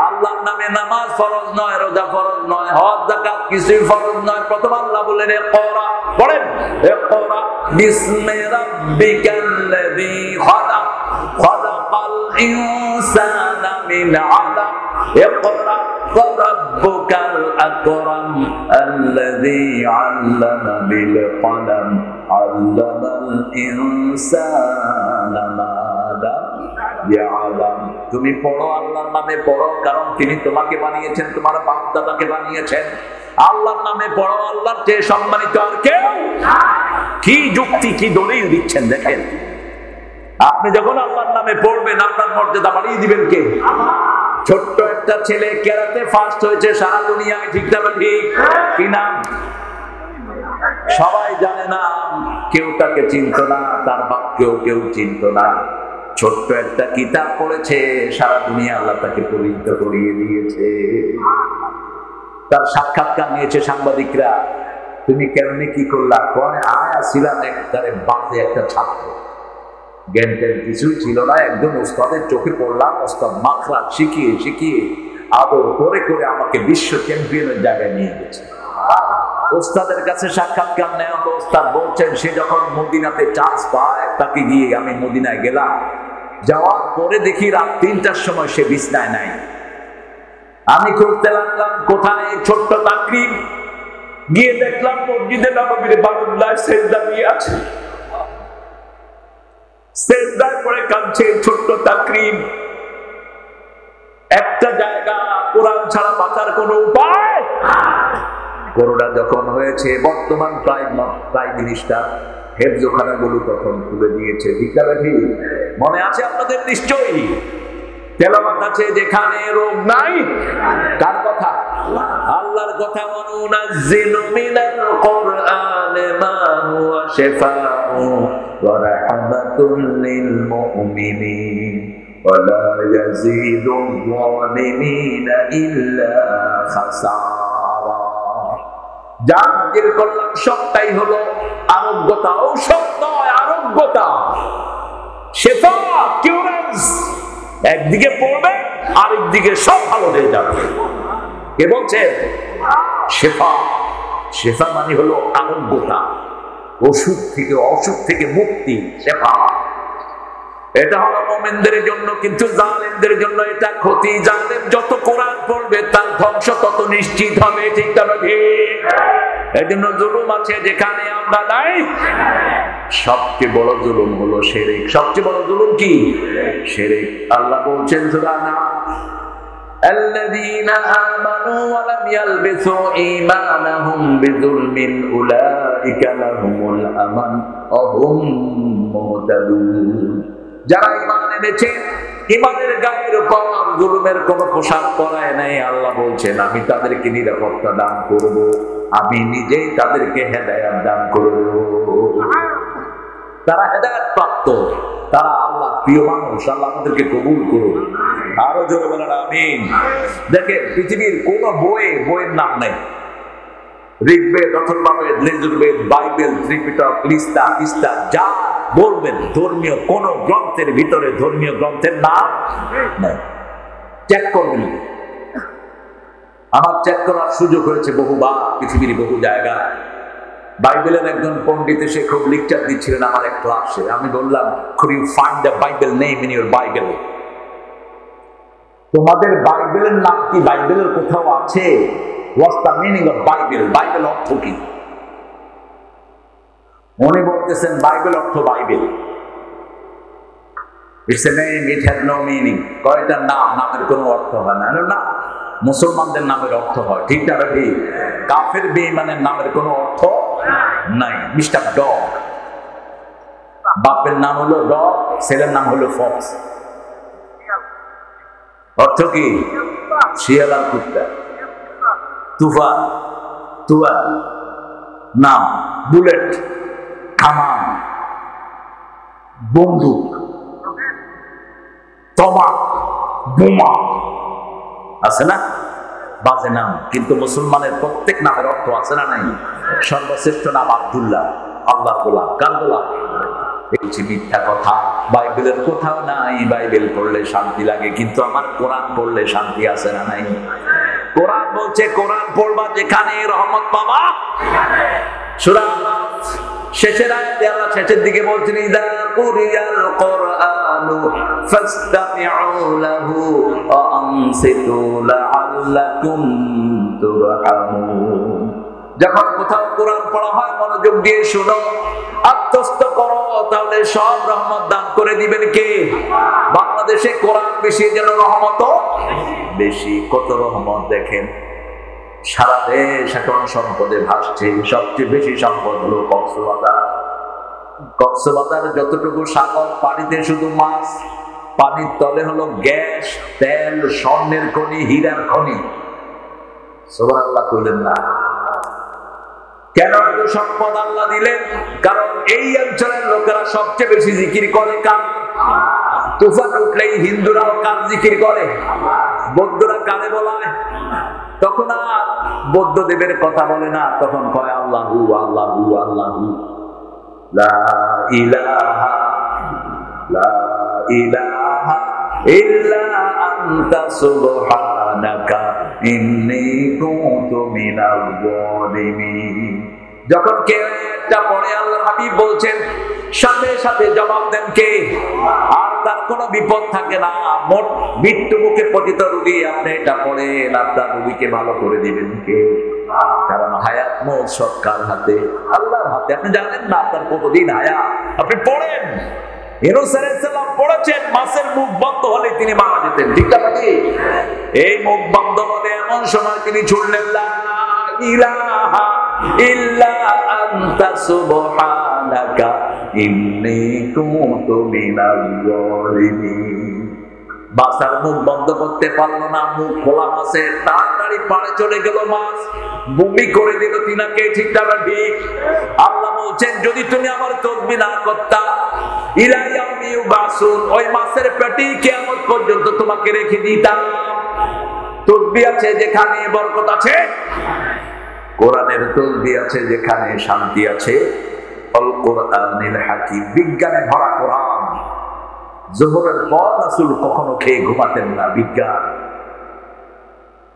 আল্লাহর নামে। নামাজ ফরজ নয়, রোজা ফরজ নয়, হজ যাকাত কিছুই ফরজ নয়। প্রথম আল্লাহ বললেন ইকরা, পড়েন ইকরা বিসমি রাব্বিকাল্লাযী খালাক খালাকাল ইনসানা মিন আলাক ইকরা রাব্বুকাল আকরাম আল্লাযী আল্লামা বিল কলম আল্লামাল ইনসানা মা লাম ইয়ালাম। তুমি পড়ো, আল্লাহর নামে পড়ো, কারণ তিনি তোমাকে বানিয়েছেন, তোমার বাপ দাদাকে বানিয়েছেন। আল্লাহর নামে পড়ো, আল্লাহর চেয়ে সম্মানিত আর কেউ। কি যুক্তি, কি দলিল দিচ্ছেন দেখেন। আপনি যখন আল্লাহর নামে পড়বেন আপনার মর্যাদা বাড়িয়ে দিবেন কে? ছোট্ট একটা ছেলে ক্যারাতে ফার্স্ট হয়েছে সারা দুনিয়ায়, ঠিক না ঠিক? কি নাম? সবাই জানে না, কেউ তাকে চিনত না, তার বাপকেও কেউ চিনত না। ছোট্ট একটা কিতাব পড়েছে, সারা দুনিয়া আল্লাহ তাকে পরিচিত করিয়ে দিয়েছে। তার সাক্ষাৎকার নিয়েছে সাংবাদিকরা, তুমি কেমনি কি করলা? কয় আয়া ছিলাম একবারে বাজে একটা ছাত্র, জ্ঞান কিছুই ছিল না, একজন ওস্তাদের চোখে পড়লাম, ওস্তাদ মাখরাজ শিখিয়ে শিখিয়ে আদর করে করে আমাকে বিশ্ব চ্যাম্পিয়নের জায়গায় নিয়ে গেছে। ওস্তাদের কাছে সাক্ষাৎকার নেওয়া, ওস্তাদ বলছেন সে যখন মদিনাতে চান্স পায় তাকে গিয়ে আমি মদিনায় গেলাম, যাওয়ার পরে দেখি রাত 3টার সময় সে বিছনায় নাই। আমি খুঁজতে লাগলাম কোথায় ছোট্ট তাকরিম, গিয়ে দেখলাম মসজিদে নববীর বারান্দায় সেজদা দিয়ে আছে, সেজদায় পড়ে কাঁদছে ছোট্ট তাকরিম। একটা জায়গা কোরআন ছাড়া বাঁচার কোনো উপায়। করোনা যখন হয়েছে, বর্তমান প্রাইম মিনিস্টার হেফজোখানাগুলো তখন খুলে দিয়েছে, ঠিক না ঠিক? মনে আছে আপনাদের নিশ্চয়ই? তেলাওয়াত আছে যেখানে রোগ নাই। কার কথা? আল্লাহর কথা। ওয়ানুনাজ্জিলু মিনাল কুরআনি মা হুয়া শিফাউ ওয়া রাহমাতুল লিল মুমিনিন ওয়া লা ইয়াজিদুল যালিমিনা ইল্লা খাসারা। যা নাযিল করলাম সবটাই হলো আরোগ্যতা, ঔষধ নয়, আরোগ্যতা, শিফা, কিউরেন্স। একদিকে পড়বে আরেকদিকে সব ভালো হয়ে যাবে। কে বলছেন? শেফা। শেফা মানে হলো আরোগ্যতা, ওষুধ থেকে, অসুখ থেকে মুক্তি, শেফা। এটা হলো মুমিনদের জন্য, কিন্তু জালেমদের জন্য এটা ক্ষতি। জালেম যত কোরআন পড়বে তার ধ্বংস তত নিশ্চিত হবে, ঠিক না ঠিক? এই জন্য জুলুম আছে যেখানে আমরা নাই। সবচেয়ে বড় জুলুম হলো শিরক। সবচেয়ে বড় জুলুম কি? শিরক। আল্লাহ বলছেন সূরা নাম, আল্লাযীনা আমানু ওয়া লাম ইয়ালবিসু ঈমানাহুম বিযুলমিন উলাইকা লাহুমুল আমান ওয়া হুম মুহতাদুন। যারা ঈমান এনেছে, ঈমানের গায়ের উপর জুলুমের কোনো পোশাক পরায় নাই, আল্লাহ বলছেন আমি তাদেরকে নিরাপত্তা দান করব, আমি নিজেই তাদেরকে হেদায়েত দান করব। তারা হেদায়েত প্রাপ্ত, তারা আল্লাহ প্রিয় মানুষ। আল্লাহ আমাদেরকে কবুল করুন। আরো জোরে বলেন আমিন। দেখেন পৃথিবীর কোন বইয়ের নাম নেই, ঋগ্বেদ, অথর্ববেদ, যজুর্বেদ, বাইবেল, ত্রিপিটক, তিস্তা, যা বলবেন ধর্মীয় কোন গ্রন্থের ভিতরে ধর্মীয় গ্রন্থের নাম নেই। চেক করবেন। আমার চেক করার সুযোগ হয়েছে বহুবার পৃথিবীর বহু জায়গায়। বাইবেলের একজন পণ্ডিত এসে খুব লেকচার দিচ্ছিলেন আমার এক ক্লাসে। আমি বললাম, could you find the Bible name in your Bible? তোমাদের বাইবেলের নাম কি বাইবেলের কোথাও আছে? What's the meaning of Bible? Bible অর্থ কি? উনি বলতেছেন বাইবেল অর্থ Bible. It's a name, it has no meaning. কয়টা নাম, নামের কোনো অর্থ হয় না। না, মুসলমানদের নামের অর্থ হয়, ঠিক না ঠিক? কাফের বেঈমানের নামের কোনো অর্থ নাই। মিস্টার ডগ, বাপের নাম হলো ডগ, ছেলের নাম হলো ফক্স। অর্থ কি? শিয়াল আর কুত্তা। তুফা নাম, বুলেট, কামান, বন্দুক, তমা, বোমা, আছে না? বাজে নাম, কিন্তু মুসলমানের প্রত্যেক নামের অর্থ আছে না নাই? সর্বশ্রেষ্ঠ নাম আব্দুল্লাহ, আল্লাহর গোলাম। কার গোলাম? মিথ্যা কথা, বাইবেলের কোথাও নাই। বাইবেল পড়লে শান্তি লাগে, কিন্তু আমার কোরআন পড়লে শান্তি আছে না নাই? কোরআন বলছে কোরআন পড়বা যেখানে রহমত পাবা। সূরা আরাফ শেষের আয়াতে আল্লাহ শেষের দিকে বলছেন, ইযা কুরিয়াল কুরআনু ফাসতামিউ লাহু ওয়া আনসিতু লাআল্লাকুম তুরহামুন। যখন কোথাও কোরআন পড়া হয় মনোযোগ দিয়ে শোনো, আত্মস্থ করো, তাহলে সব রহমত দান করে দিবেন কে? বাংলাদেশে কোরআন বেশি যেন রহমত বেশি। কত রহমত দেখেন, সারা দেশ এখন সম্পদে ভাসছে। সবচেয়ে বেশি সম্পদ হলো কক্সবাজার। কক্সবাজার যতটুকু সাগর, পানিতে শুধু মাছ, পানির তলে হলো গ্যাস, তেল, স্বর্ণের খনি, হীরার খনি। সুবহানাল্লাহ কইলেন না? কেন এত সম্পদ আল্লাহ দিলেন? কারণ এই অঞ্চলের লোকেরা সবচেয়ে বেশি জিকির করে কার? তুফান উঠলেই হিন্দুরাও কার জিকির করে? বৌদ্ধরা কারে বলায়? তখন আর বৌদ্ধ দেবের কথা বলে না, তখন কয় আল্লাহু আল্লাহু আল্লাহু, লা ইলাহা লা ইলাহা ইল্লা আনতা সুবহানাকা ইন্নী কুনতু মিনাজ জালিমিন। যখন কেউ একটা পড়ে আল্লাহর হাবিব বলছেন, সাথে সাথে জবাব দেন কে? আর তার কোনো বিপদ থাকে না। মোট মৃত্যু মুখে পতিত রোগী, আপনি এটা পড়েন, আপনার রোগীকে ভালো করে দিবেন কে? কারণ হায়াত মৌত সব কার হাতে? আল্লাহর হাতে। আপনি জানেন না আপনার কতদিন হায়াত? আপনি পড়েন, ইউনূস আলাইহিস সালাম পড়েছেন, মাছের মুখ বন্ধ হলে তিনি মারা যেতেন, ঠিক না? এই মুখ বন্ধ হলে এমন সময় তিনি ছুড়লেন, লা ইলাহা ইল্লা আনতা সুবহানাকা ইন্নী কুনতু মিনাজ জালিমিন। বাসার মুখ বন্ধ করতে পারলো না, মুখ খোলা মাছের, তাড়াতাড়ি পাড়ে চলে গেল মাছ, বমি করে দিল তিনাকে, ঠিক না? ঠিক। আল্লাহ বলছেন, যদি তুমি আমার তাসবিহ না করতা, ইলা ইয়াউমি ইউবাসুন, ওই মাছের পেটে কিয়ামত পর্যন্ত তোমাকে রেখে দিতাম। তাসবিহ আছে যেখানে বরকত আছে, কোরআনের তাসবিহ আছে যেখানে শান্তি আছে। আল কোরআনিল হাকিম, বিজ্ঞানে ভরা কোরআন। যোহরের পর রাসূল কখনো খেয়ে ঘুমাতেন না, বিজ্ঞান।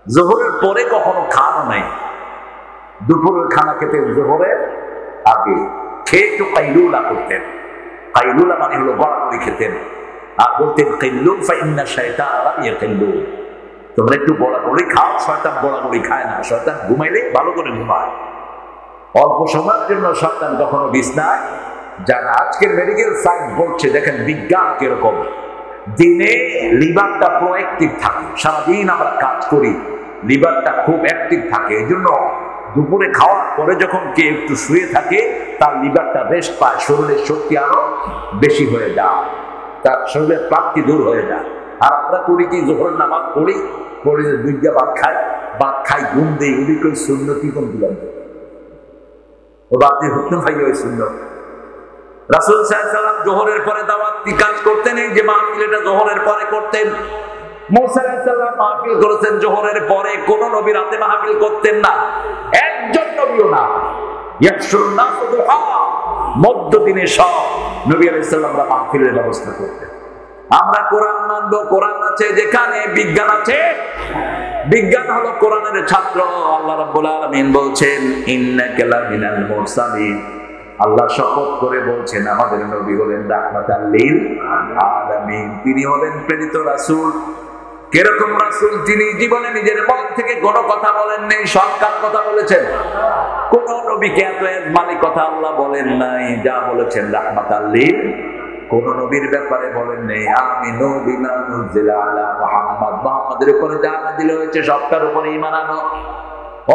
যোহরের পরে কখনো খাওয়া নাই, দুপুরের খানা খেতেন যোহরের আগে, খেয়ে একটু কাইলুলা করতেন। কাইলুলা মানে হলো গড়াগড়ি খেতেন, আর বলতেন কিল্লু ফাইন্না শাইতান লাম ইয়াকিল্লু, তোমরা একটু গড়াগড়ি খাও, শয়তান গড়াগড়ি খায় না, শয়তান ঘুমাইলে ভালো করে ঘুমায়। অল্প সময়ের জন্য শয়তান কখনো বিছনায় যায় না। আজকের মেডিকেল সায়েন্স বলছে, দেখেন বিজ্ঞান কিরকম, দিনে লিভারটা প্রোঅ্যাক্টিভ থাকে, সারাদিন আমরা কাজ করি, লিভারটা খুব অ্যাক্টিভ থাকে। এই জন্য দুপুরে খাওয়ার পরে যখন কেউ একটু শুয়ে থাকে, তার লিভারটা রেস্ট পায়, শরীরের শক্তি আরো বেশি হয়ে যায়, তার শরীরের ক্লান্তি দূর হয়ে যায়। আর আমরা করি কি, যোহরের নামাজ পড়ি, পড়ে দুইটা ভাত খাই, ঘুম দেই, ওদিক ওই সুন্নতি কোন দিলাম, ও রাতে হুকুম ভাই ওই সুন্নত। রাসূল সাল্লাল্লাহু আলাইহি ওয়াসাল্লাম যোহরের পরে দাওয়াতি কাজ করতেন, এই যে মাহফিল, এটা যোহরের পরে করতেন। মুসা আলাইহিস সালাম মাহফিল করেছেন যোহরের পরে, কোন নবী রাতে মাহফিল করতেন না, একজন নবীও না। ইয়াকশুরুন নাস দুহা, মধ্য দিনে সব নবী আলাইহিস সালামরা মাহফিলের ব্যবস্থা করতেন। আমরা কোরআন মানব, কোরআন আছে যেখানে, বিজ্ঞান আছে। বিজ্ঞান হলো কোরআনের ছাত্র। আল্লাহ রাব্বুল আলামিন বলছেন, ইন্নাকা লামিনাল মুরসালিন। আল্লাহ শপথ করে বলছেন, আমাদের নবী হলেন রাহমাতাল লিল আলামিন, তিনি হলেন প্রেরিত রাসূল। কিরকম রাসূল? তিনি জীবনে নিজের মন থেকে কোনো কথা বলেন নাই, সরকার কথা বলেছেন। কোন নবীকে এত মালিক কথা আল্লাহ বলেন নাই, যা বলেছেন রাহমাতাল লিল। কোন নবীর ব্যাপারে বলেন নেই আমিনু বিমা নুজিলা আলা মুহাম্মদ, মুহাম্মাদের উপরে যা নাযিল হয়েছে সবটার উপরে ঈমান আনো।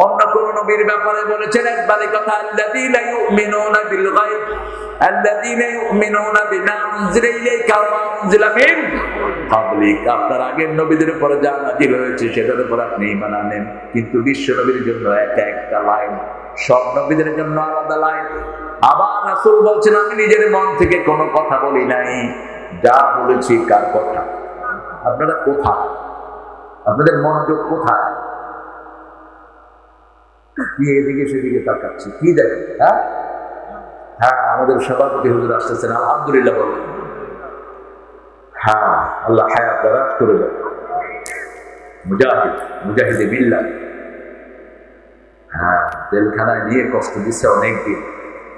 অন্য কোন নবীর ব্যাপারে বলেছেন একবারই কথা, আল্লাযীনা ইউমিনুনা বিল গায়ব, আল্লাযীনা ইউমিনুনা বিমা উনজিলা ইলাইকা ওয়া উনজিলা মিন ক্বাবলিক। আপনার আগের নবীদের উপরে যা নাযিল হয়েছে সেটার উপর আপনি ঈমান আনেন। কিন্তু বিশ্ব নবীর জন্য একটা লাইন, সব নবীদের জন্য আলাদা লাইন। আবার রাসূল বলছেন, আমি নিজের মন থেকে কোনো কথা বলি নাই, যা বলেছি কার কথা। আপনারা কোথায়? আপনাদের মনোযোগ কোথায়? কি এদিকে সেদিকে তাকাচ্ছি, কি দেখেন? হ্যাঁ, আমাদের সভাপতি হুজুর আসতেছেন, আলহামদুলিল্লাহ বলেন। হ্যাঁ, আল্লাহ হায়াত দারাজ করে দেন। মুজাহিদে বিল্লাহ। হ্যাঁ, জেলখানায় নিয়ে কষ্ট দিচ্ছে অনেকদিন,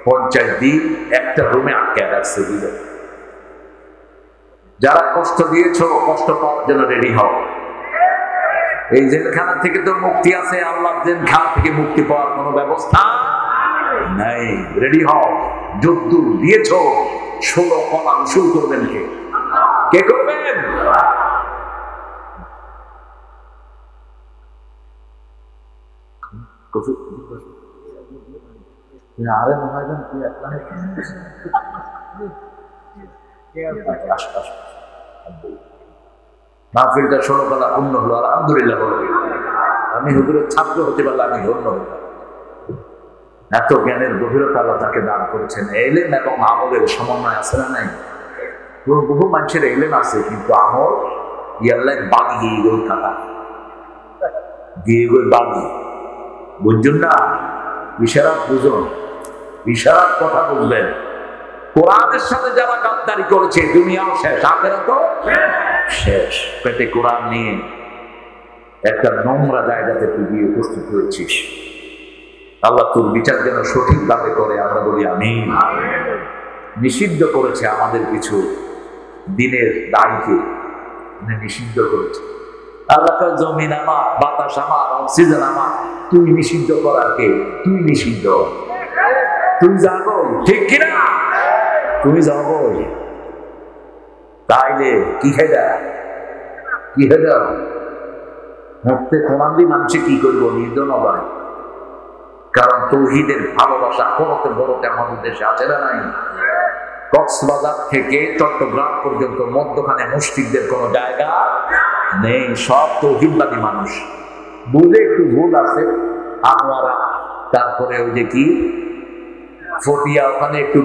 50 দিন একটা রুমে আটকে রাখছে। যারা কষ্ট দিয়েছ, কষ্ট পাওয়ার জন্য রেডি হও। এই জেলখানা থেকে তো মুক্তি আছে, আল্লাহ জেলখানা থেকে মুক্তি পাওয়ার কোনো ব্যবস্থা নাই। রেডি হও, যুদ্ধ দিয়েছ, 16 কলাম শুরু করবেন কে? কে করবেন? আরে মহাজন কি একটা মাহফিলটা 16 কলা পূর্ণ হলো, আলহামদুলিল্লাহ বলে। আমি হুজুরের ছাত্র হতে পারলে আমি ধন্য হতাম। এত জ্ঞানের গভীরতা আল্লাহ তাকে দান করেছেন। এলেন এবং আমলের সমন্বয় আছে না নাই? বহু মানুষের এলেন আছে, কিন্তু আমল ইয়াল্লাহ বাগি গিয়ে গই কাটা গিয়ে গই বাগি। বুঝছেন না? ইশারাত বুঝুন, ইশারাত কথা বুঝবেন। কোরআনের সাথে যারা গাদ্দারি করেছে দুনিয়াও শেষ, আখিরাতও শেষ। পেটে কোরআন নিয়ে একটা নোংরা জায়গাতে তুই গিয়ে উপস্থিত হয়েছিস। আল্লাহ তোর বিচার যেন সঠিকভাবে করে, আমরা বলি আমিন। নিষিদ্ধ করেছে আমাদের কিছু দিনের দায়কে, নিষিদ্ধ করেছে। আল্লাহ জমিন আমার, বাতাস আমার, অক্সিজেন আমার, তুই নিষিদ্ধ করার কে? তুই নিষিদ্ধ, তুই জানো ঠিক কিনা? তুমি যাবো তাইলে কি খেদা কি খেদা মুক্তে কোরআন দিয়ে মানুষে কি করবো? নির্জন নয়। কারণ তৌহিদের ভালোবাসা বড়তে বড়তে আমাদের দেশে আছে না নাই? কক্সবাজার থেকে চট্টগ্রাম পর্যন্ত মধ্যখানে মুশরিকদের কোনো জায়গা নেই, সব তৌহিদবাদী মানুষ। বুঝে একটু ভুল আছে, আনোয়ারা, তারপরে ওই যে কি ফটিয়া, ওখানে একটু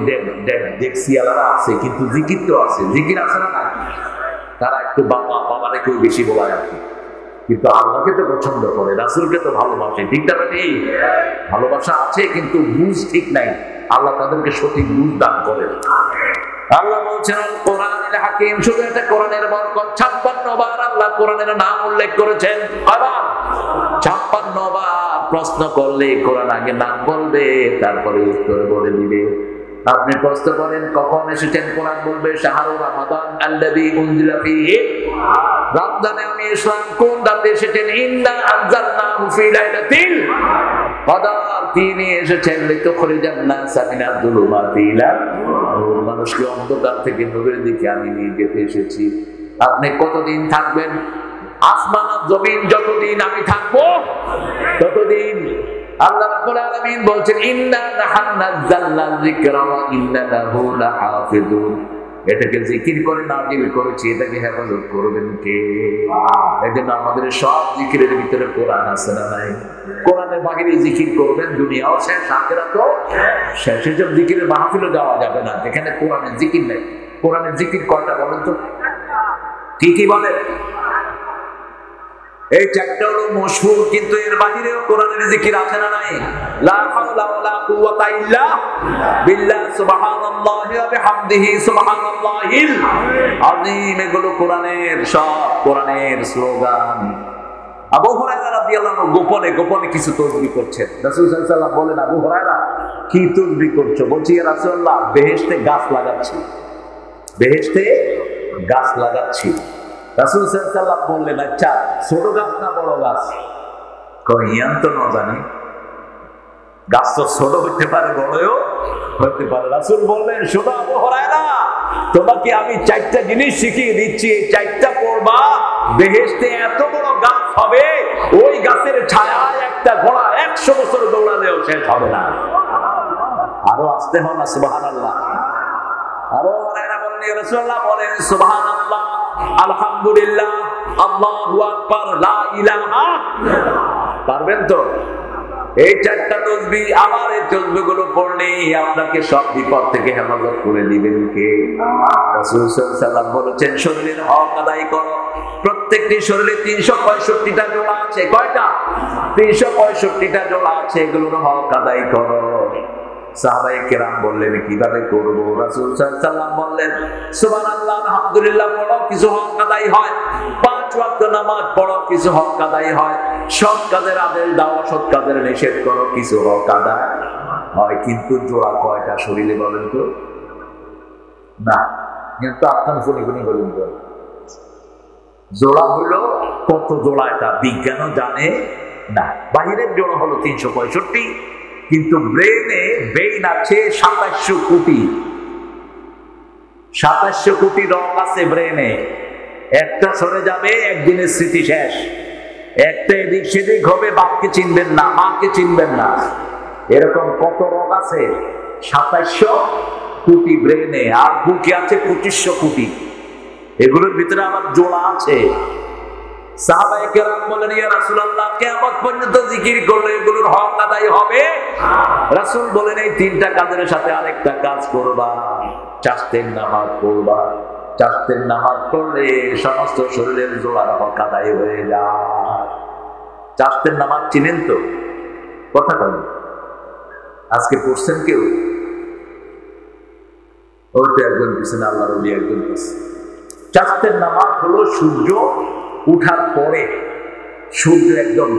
ডেক্সিয়ালারা আছে, কিন্তু জিকির তো আছে, জিকির আছে না না? তারা একটু বাবা বাবারে কেউ বেশি বলায় আর কি, কিন্তু আল্লাহকে তো পছন্দ করে, রাসূলকে তো ভালোবাসে। ঠিকটা ঠিক ভালোবাসা আছে, কিন্তু বুঝ ঠিক নাই। আল্লাহ তাদেরকে সঠিক বুঝ দান করে। আল্লাহ বলছেন কোরআনুল হাকিম, শুধু এটা কোরআনের বরকত। 56 বার আল্লাহ কোরআনের নাম উল্লেখ করেছেন। আবার 56 বার প্রশ্ন করলে কোরআন আগে নাম বলবে, তারপরে উত্তর বলে দিবে। আপনি প্রশ্ন করেন কখন এসেছেন, কোরআন বলবে শাহরু রমাদান আল্লাযী উনজিলা ফীহি, রমজানে আমি ইসলাম কোন রাতে এসেছেন? ইন্না আনজালনাহু ফী লাইলাতিল কদর, তিনি এসেছেন লিতুখরিজান নাসা মিনাজ যুলুমাতি ইলা নূর, মানুষকে অন্ধকার থেকে নূরের দিকে আমি নিয়ে যেতে এসেছি। আপনি কতদিন থাকবেন? আসমান আর জমিন যতদিন আমি থাকবো ততদিন। আল্লাহ রাব্বুল আলামিন বলছেন ইন্না নাহনু নাযালনা যিকরা ওয়া ইন্না লাহু লাহাফিজুন, এটাকে জিকির করে নাযিল করেছি, এটাকে হেফাজত করবেন কে? এজন্য আমাদের সব জিকিরের ভিতরে কোরআন আছে না নাই? কোরআনের বাহিরে জিকির করবেন, দুনিয়াও শেষ, আখিরাতও শেষ। সেসব জিকিরের মাহফিলও যাওয়া যাবে না যেখানে কোরআনের জিকির নেই। কোরআনের জিকির কয়টা বলেন তো? কি কি বলেন? এই চারটা হলো মশহুর, কিন্তু এর বাহিরেও কোরআনের জিকির আছে না নাই? লা হাওলা ওয়ালা কুওয়াতা ইল্লা বিল্লাহ, সুবহানাল্লাহি ওয়া বিহামদিহি, সুবহানাল্লাহিল আযীম। এগুলো কোরআনের, সব কোরআনের স্লোগান। আবু হুরায়রা রাদিয়াল্লাহু আনহু গোপনে গোপনে কিছু তাসবিহ করছেন। রাসূল সাল্লাল্লাহু আলাইহি ওয়াসাল্লাম বলেন, আবু হুরায়রা কি তাসবিহ করছো? বলছি ইয়া রাসূলুল্লাহ, বেহেশতে গাছ লাগাচ্ছি, বেহেশতে গাছ লাগাচ্ছি। রাসূল সাল্লাল্লাহু আলাইহি ওয়াসাল্লাম বললেন, আচ্ছা ছোট গাছ না বড় গাছ? কইয়ান তো না জানি, গাছ তো ছোট হইতে পারে, বড়ও হইতে পারে। রাসূল বললেন, শোনো আবু হুরায়রা, তোমাকে আমি 4টা জিনিস শিখিয়ে দিচ্ছি, এই 4টা পড়বা, বেহেশতে এত বড় গাছ হবে, ওই গাছের ছায়ায় একটা ঘোড়া 100 বছর দৌড়ালেও শেষ হবে না। আরো আসতে হয় না সুবহানাল্লাহ। আবু হুরায়রা বলেন, ইয়া রাসূলুল্লাহ বলেন সুবহানাল্লাহ, আলহামদুলিল্লাহ, আল্লাহু আকবার, লা ইলাহা। পারবেন তো? এই 4টা তাসবিহ, আবার এই তাসবিহগুলো পড়লে আপনাকে সব বিপদ থেকে হেফাজত করে দিবেন কে? রাসূল সাল্লাল্লাহু আলাইহি ওয়াসাল্লাম বলেছেন, শরীরের হক আদায় করো। প্রত্যেকটি শরীরে 365টা জোড়া আছে। কয়টা? 365টা জোড়া আছে, এগুলোর হক আদায় করো। সাহাবায়ে কেরাম বললেন, কিভাবে করব? রাসূল সাল্লাল্লাহু আলাইহি ওয়াসাল্লাম বললেন, সুবহানাল্লাহ, আলহামদুলিল্লাহ পড়ো, কিছু হক আদায় হয়। 5 ওয়াক্ত নামাজ পড়ো, কিছু হক আদায় হয়। সৎ কাজের আদেশ দাও, অসৎ কাজের নিষেধ করো, কিছু হক আদায় হয়। কিন্তু জোড়া কয়টা শরীরে বলেন তো? না, কিন্তু আপনার ফোনে বলেন তো জোড়া হলো কত জোড়া এটা বিজ্ঞানও জানে না। বাহিরের জোড়া হলো 365, কিন্তু ব্রেনে বেইন আছে 2700 কোটি। 2700 কোটি রক আছে ব্রেনে। একটা সরে যাবে, একদিনের স্মৃতি শেষ। একটা এদিক সেদিক হবে, বাপকে চিনবেন না, মাকে চিনবেন না। এরকম কত রোগ আছে? 2700 কোটি ব্রেনে, আর বুকে আছে 2500 কোটি। এগুলোর ভিতরে আবার জোড়া আছে। সাহাবায়ে কেরাম বলেন, ইয়া রাসূলুল্লাহ, কিয়ামত পর্যন্ত জিকির করলে এগুলোর হক আদায় হবে? রাসূল বলেন, এই তিনটা কাজের সাথে আরেকটা কাজ করবা, চারটের নামাজ পড়বা। চারটের নামাজ পড়লে সমস্ত শরীরের জোড়ার হক আদায় হয়ে যায়। চারটের নামাজ চিনেন তো? কথা বলেন, আজকে পড়ছেন কেউ? ওই তো একজন পিছনে, আল্লাহর ওলি একজন পিছনে। চারটের নামাজ হলো সূর্য উঠার পরে, সূর্য একদম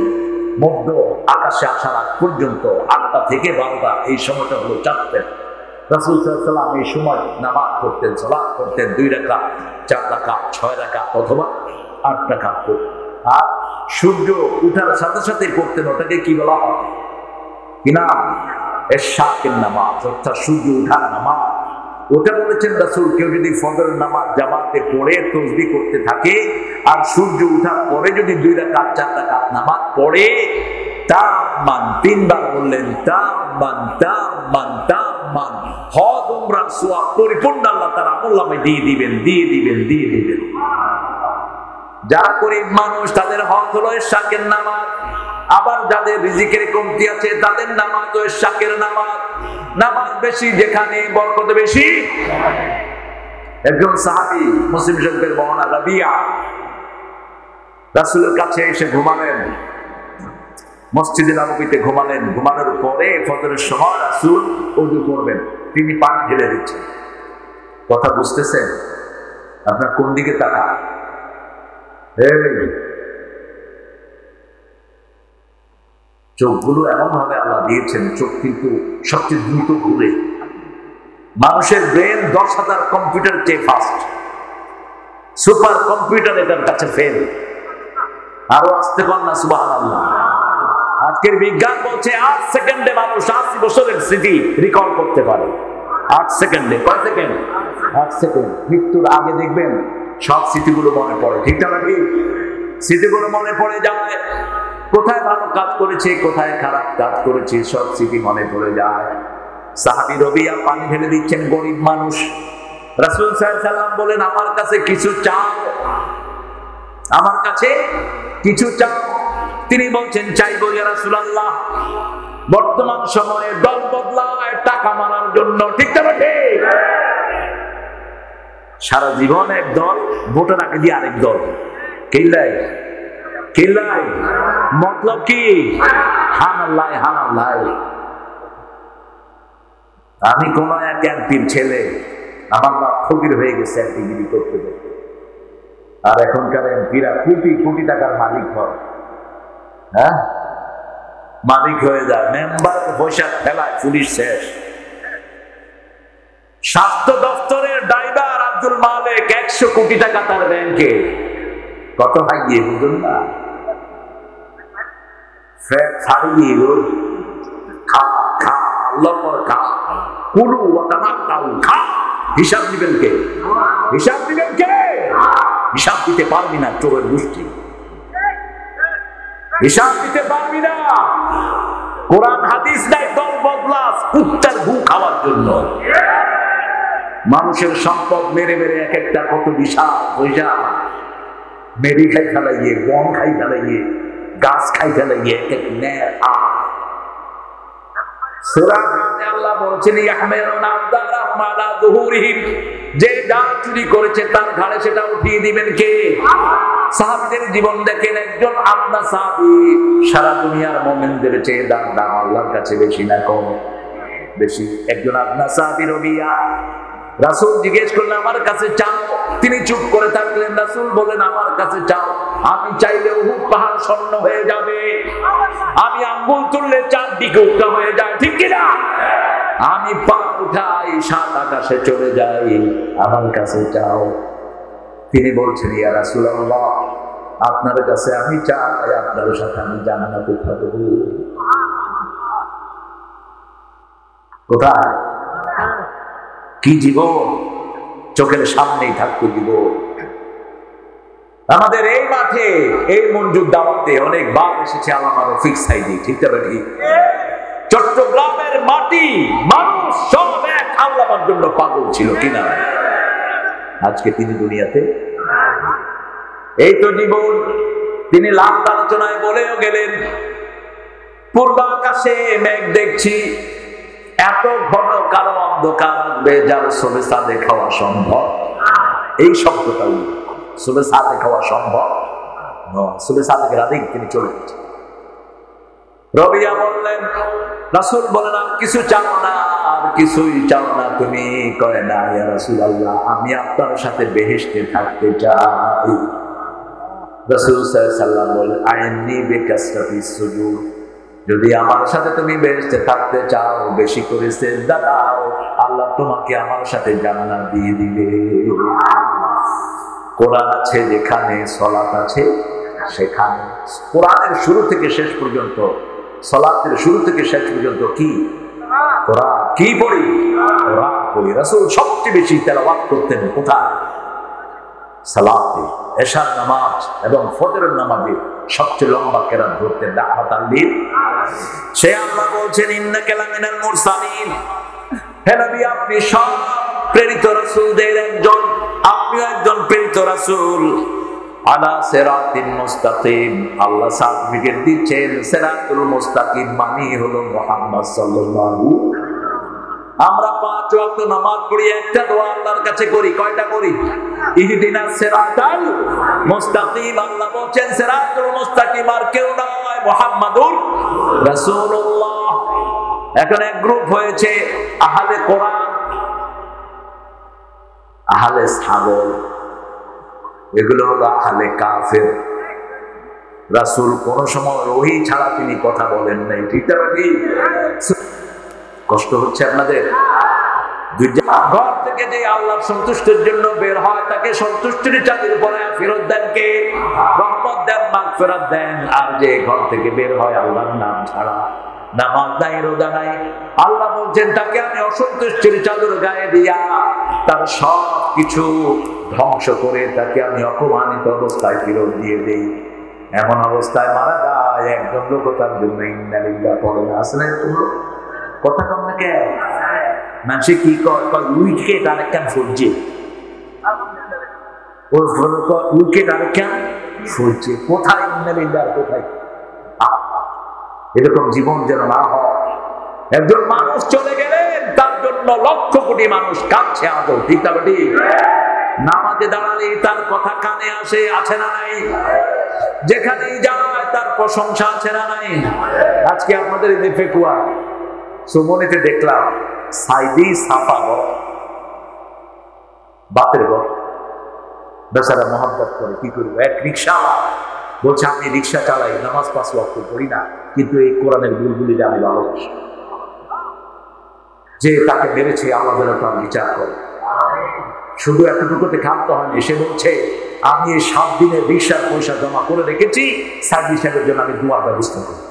মধ্য আকাশে আসার আগ পর্যন্ত 8টা থেকে 12টা, এই সময়টা হলো চারটের। রাসূল সাল্লাল্লাহু আলাইহি ওয়াসাল্লাম এই সময় নামাজ পড়তেন, সালাত করতেন 2 রাকাত, 4 রাকাত, 6 রাকাত অথবা 8 রাকাত পড়তেন। আর সূর্য উঠার সাথে সাথে পড়তেন, ওটাকে কি বলা হয়? কি নাম? এশাকের নামাজ, অর্থাৎ সূর্য উঠার নামাজ। ওটা বলেছেন রাসূল, কেউ যদি ফজরের নামাজ জামাতে পড়ে তাসবিহ করতে থাকে আর সূর্য উঠার পরে যদি 2 রাকাত 4 রাকাত নামাজ পড়ে, তামান, 3 বার বললেন, তামান তামান তামান, হজ উমরার সওয়াব পরিপূর্ণ আল্লাহ তাআলা আমলনামায় দিয়ে দিবেন, দিয়ে দিবেন, দিয়ে দিবেন। যারা গরীব মানুষ তাদের হক হলো এশাকের নামাজ। আবার যাদের রিজিকের কমতি আছে তাদের নামাজ ও এশাকের নামাজ। নামাজ বেশি যেখানে বরকত বেশি। একজন সাহাবী, মুসলিম শরীফের বর্ণনা, রাবিয়া রাসূলের কাছে এসে ঘুমালেন, মসজিদে নববীতে ঘুমালেন। ঘুমানোর পরে ফজরের সময় রাসূল ওযু করবেন, তিনি পানি ঢেলে দিচ্ছেন। কথা বুঝতেছেন? আপনার কোন দিকে তাকান? চোখগুলো এমন ভাবে আল্লাহ দিয়েছেন, চোখ কিন্তু সবচেয়ে দ্রুত ঘুরে। মানুষের ব্রেন 10,000 কম্পিউটার চেয়ে ফাস্ট। সুপার কম্পিউটার এটার কাছে ফেল। আরো আসতে পার না, সুবহানাল্লাহ। আজকের বিজ্ঞান বলছে 8 সেকেন্ডে মানুষ 80 বছরের স্মৃতি রিকল করতে পারে। 8 সেকেন্ডে। কয় সেকেন্ড? 8 সেকেন্ড। মৃত্যুর আগে দেখবেন সব স্মৃতিগুলো মনে পড়ে, ঠিক না? নাকি স্মৃতিগুলো মনে পড়ে যায়। কোথায় ভালো কাজ করেছে, কোথায় খারাপ কাজ করেছে, সব স্মৃতি মনে পড়ে যায়। সাহাবী রবিয়া পানি ঢেলে দিচ্ছেন, গরিব মানুষ। রাসূল সাল্লাল্লাহু আলাইহি ওয়াসাল্লাম বলেন, আমার কাছে কিছু চাও, আমার কাছে কিছু চাও। তিনি বলছেন, চাইবো ইয়া রাসূলুল্লাহ। বর্তমান সময়ে দল বদলায় টাকা মারার জন্য, ঠিক না? ঠিক। সারা জীবন এক দল, ভোটের আগে দিয়ে আরেক দল। কিল্লাই কিল্লাই মতলব কি? হানাল্লাহ হানাল্লাহ। আমি কোন এক এমপির ছেলে, আমার বাপ ফকির হয়ে গেছে এমপিগিরি করতে করতে। আর এখনকার এমপিরা কোটি কোটি টাকার মালিক হয়। হ্যাঁ, মালিক হয়ে যায়, মেম্বার পয়সা ফেলায়, পুলিশ শেষ। স্বাস্থ্য দপ্তরের ড্রাইভার আব্দুল মালিক 100 কোটি টাকা তার ব্যাংকে। কত ভাইয়ে বুঝুন না, ফ্যাট ছাড়িয়ে খা খা লবর খা কুলু ওয়াতামাক্কাউ, খা। হিসাব দিবেন কে? হিসাব দিবেন কে? হিসাব দিতে পারবি না, চোরের গোষ্ঠী। হিসাব দিতে পারবি না। কোরআন হাদিস নাই দল বদলাস কুত্তার গু খাওয়ার জন্য। মানুষের সম্পদ মেরে মেরে এক একটা কত বিশাল পয়সা মেরি খাই ফেলাইয়ে, বন খাই ফেলাইয়ে, গাছ খাই ফেলাইয়ে, এক এক নেয়। সূরা নামে আল্লাহ বলছেন, ইয়াহমিলুনা আযরাহুম আলা যুহুরিহিম, যে যা চুরি করেছে তার ঘাড়ে সেটা উঠিয়ে দিবেন কে? সাহাবীদের জীবন দেখেন, একজন আপনার সাহাবী সারা দুনিয়ার মুমিনদের চেয়ে দাম আল্লাহর কাছে বেশি না কম? বেশি। একজন আপনার সাহাবী রবিয়া, রাসূল জিজ্ঞেস করলেন, আমার কাছে চাও। তিনি চুপ করে থাকলেন। রাসূল বলেন, আমার কাছে চাও। আমি চাইলে উহুদ পাহাড় স্বর্ণ হয়ে যাবে, আমি আঙ্গুল তুললে 4 দিকে উল্টা হয়ে যায়, ঠিক কিনা? আমি পা উঠাই 7 আকাশে চলে যাই, আমার কাছে চাও। তিনি বলছেন, ইয়া রাসূলুল্লাহ, আপনার কাছে আমি চাই, আপনার সাথে আমি জান্নাতে থাকব। কোথায়? কি জীবন চোখের সামনেই থাকতো জীবন। আমাদের এই মাঠে এই মঞ্জুর দাওয়াতে অনেকবার এসেছে আল্লামা রফিক সাইদি, ঠিক না ঠিক? চট্টগ্রামের মাটি মানুষ সব এক আল্লামার জন্য পাগল ছিল কিনা? আজকে তিনি দুনিয়াতে। এই তো জীবন। তিনি লাভ আলোচনায় বলেও গেলেন, পূর্বাকাশে মেঘ দেখছি, এত ঘন কালো অন্ধকার আসবে যার সোবে সাদে খাওয়া সম্ভব। এই শব্দটা সোবে সাদে খাওয়া সম্ভব নয়। সোবে সাদেকের আগেই তিনি চলে গেছেন। রবিয়া বললেন, রাসূল বলেন, আর কিছু চাও না? আর কিছুই চাও না তুমি? কয় না ইয়া রাসূলুল্লাহ, আমি আপনার সাথে বেহেশতে থাকতে চাই। রাসূল সাল্লাল্লাহু আলাইহি ওয়াসাল্লাম বলেন, আইনি বিকাসরাতিস সুজুদ, যদি আমার সাথে তুমি বেহেশতে থাকতে চাও বেশি করে সিজদা দাও, আল্লাহ তোমাকে আমার সাথে জান্নাত দিয়ে দিবে। কোরআন আছে যেখানে, সালাত আছে সেখানে। কোরআনের শুরু থেকে শেষ পর্যন্ত, সালাতের শুরু থেকে শেষ পর্যন্ত কি? কোরআন। কি পড়ি? কোরআন পড়ি। রাসূল সবচেয়ে বেশি তেলাওয়াত করতেন কোথায়? সালাতে। এশার নামাজ এবং ফজরের নামাজে সবচেয়ে লম্বা কেরাত ধরতেন রাহমাতাল লিল। সে আল্লাহ বলছেন, ইন্নাকা লামিনাল মুরসালিন, হে নবী আপনি সব প্রেরিত রাসূলদের একজন, আপনিও একজন প্রেরিত রাসূল। আলা সিরাতিন মুস্তাকিম, আল্লাহ সার্টিফিকেট দিচ্ছেন সিরাতুল মুস্তাকিম মানে হলো মুহাম্মদ সাল্লাল্লাহু। আমরা 5 ওয়াক্ত নামাজ পড়ি, একটা দোয়া আল্লাহর কাছে করি, কয়টা করি? ইহদিনাস সিরাতাল মুস্তাকিম। আল্লাহ বলেন সিরাতুল মুস্তাকিম আর কেউ নয়, মুহাম্মাদুর রাসূলুল্লাহ। এখন এক গ্রুপ হয়েছে আহলে কোরআন, আহলে ছাগল, এগুলো হলো আহলে কাফের। রাসূল কোন সময় ওহী ছাড়া তিনি কথা বলেন নাই, ঠিক না ঠিক? কষ্ট হচ্ছে আপনাদের? ঘর থেকে যে আল্লাহর সন্তুষ্টির জন্য বের হয় তাকে সন্তুষ্টির চাঁদের উপরে ফেরত দেন কে? রহমত দেন, মাগফিরাত দেন। আর যে ঘর থেকে বের হয় আল্লাহর নাম ছাড়া, নামাজ নাই, রোজা নাই, আল্লাহ বলছেন তাকে আমি অসন্তুষ্টির চাদর গায়ে দিয়া তার সব কিছু ধ্বংস করে তাকে আমি অপমানিত অবস্থায় ফেরত দিয়ে দেই। এমন অবস্থায় মারা যায় একজন লোক, তার জন্য ইন্না লিল্লাহি পড়ে না। আসলে তোমরা কথা কম না কেন? মানুষে কি কয়, উইকেট আরেকখান ফুলছে, উইকেট আরেকখান ফুলছে। কোথায় ইন্না লিল্লাহি, কোথায়? এরকম জীবন যেন না হয়। একজন মানুষ চলে গেলেন, তার জন্য লক্ষ কোটি মানুষ কাঁদছে আদৌ, ঠিক না ঠিক? নামাজে দাঁড়ালে তার কথা কানে আসে, আছে না নাই? যেখানেই যায় তার প্রশংসা আছে না নাই? আজকে আপনাদের এই ফেকুয়া সুমনিতে দেখলাম সাইদি সাফা বাপের ঘর, বেচারা মহব্বত করে, কি করবো, এক রিক্সাওয়ালা বলছে আমি রিক্সা চালাই, নামাজ 5 ওয়াক্ত পড়ি না, কিন্তু এই কোরআনের বুলবুলিটা আমি ভালোবাসি। যে তাকে মেরেছে আল্লাহ যেন তার বিচার করে। শুধু এতটুকুতে ক্ষান্ত হয়নি, সে বলছে আমি এই 7 দিনের রিক্সার পয়সা জমা করে রেখেছি, সার্ভিস সাহেবের জন্য আমি দুয়ার ব্যবস্থা করি।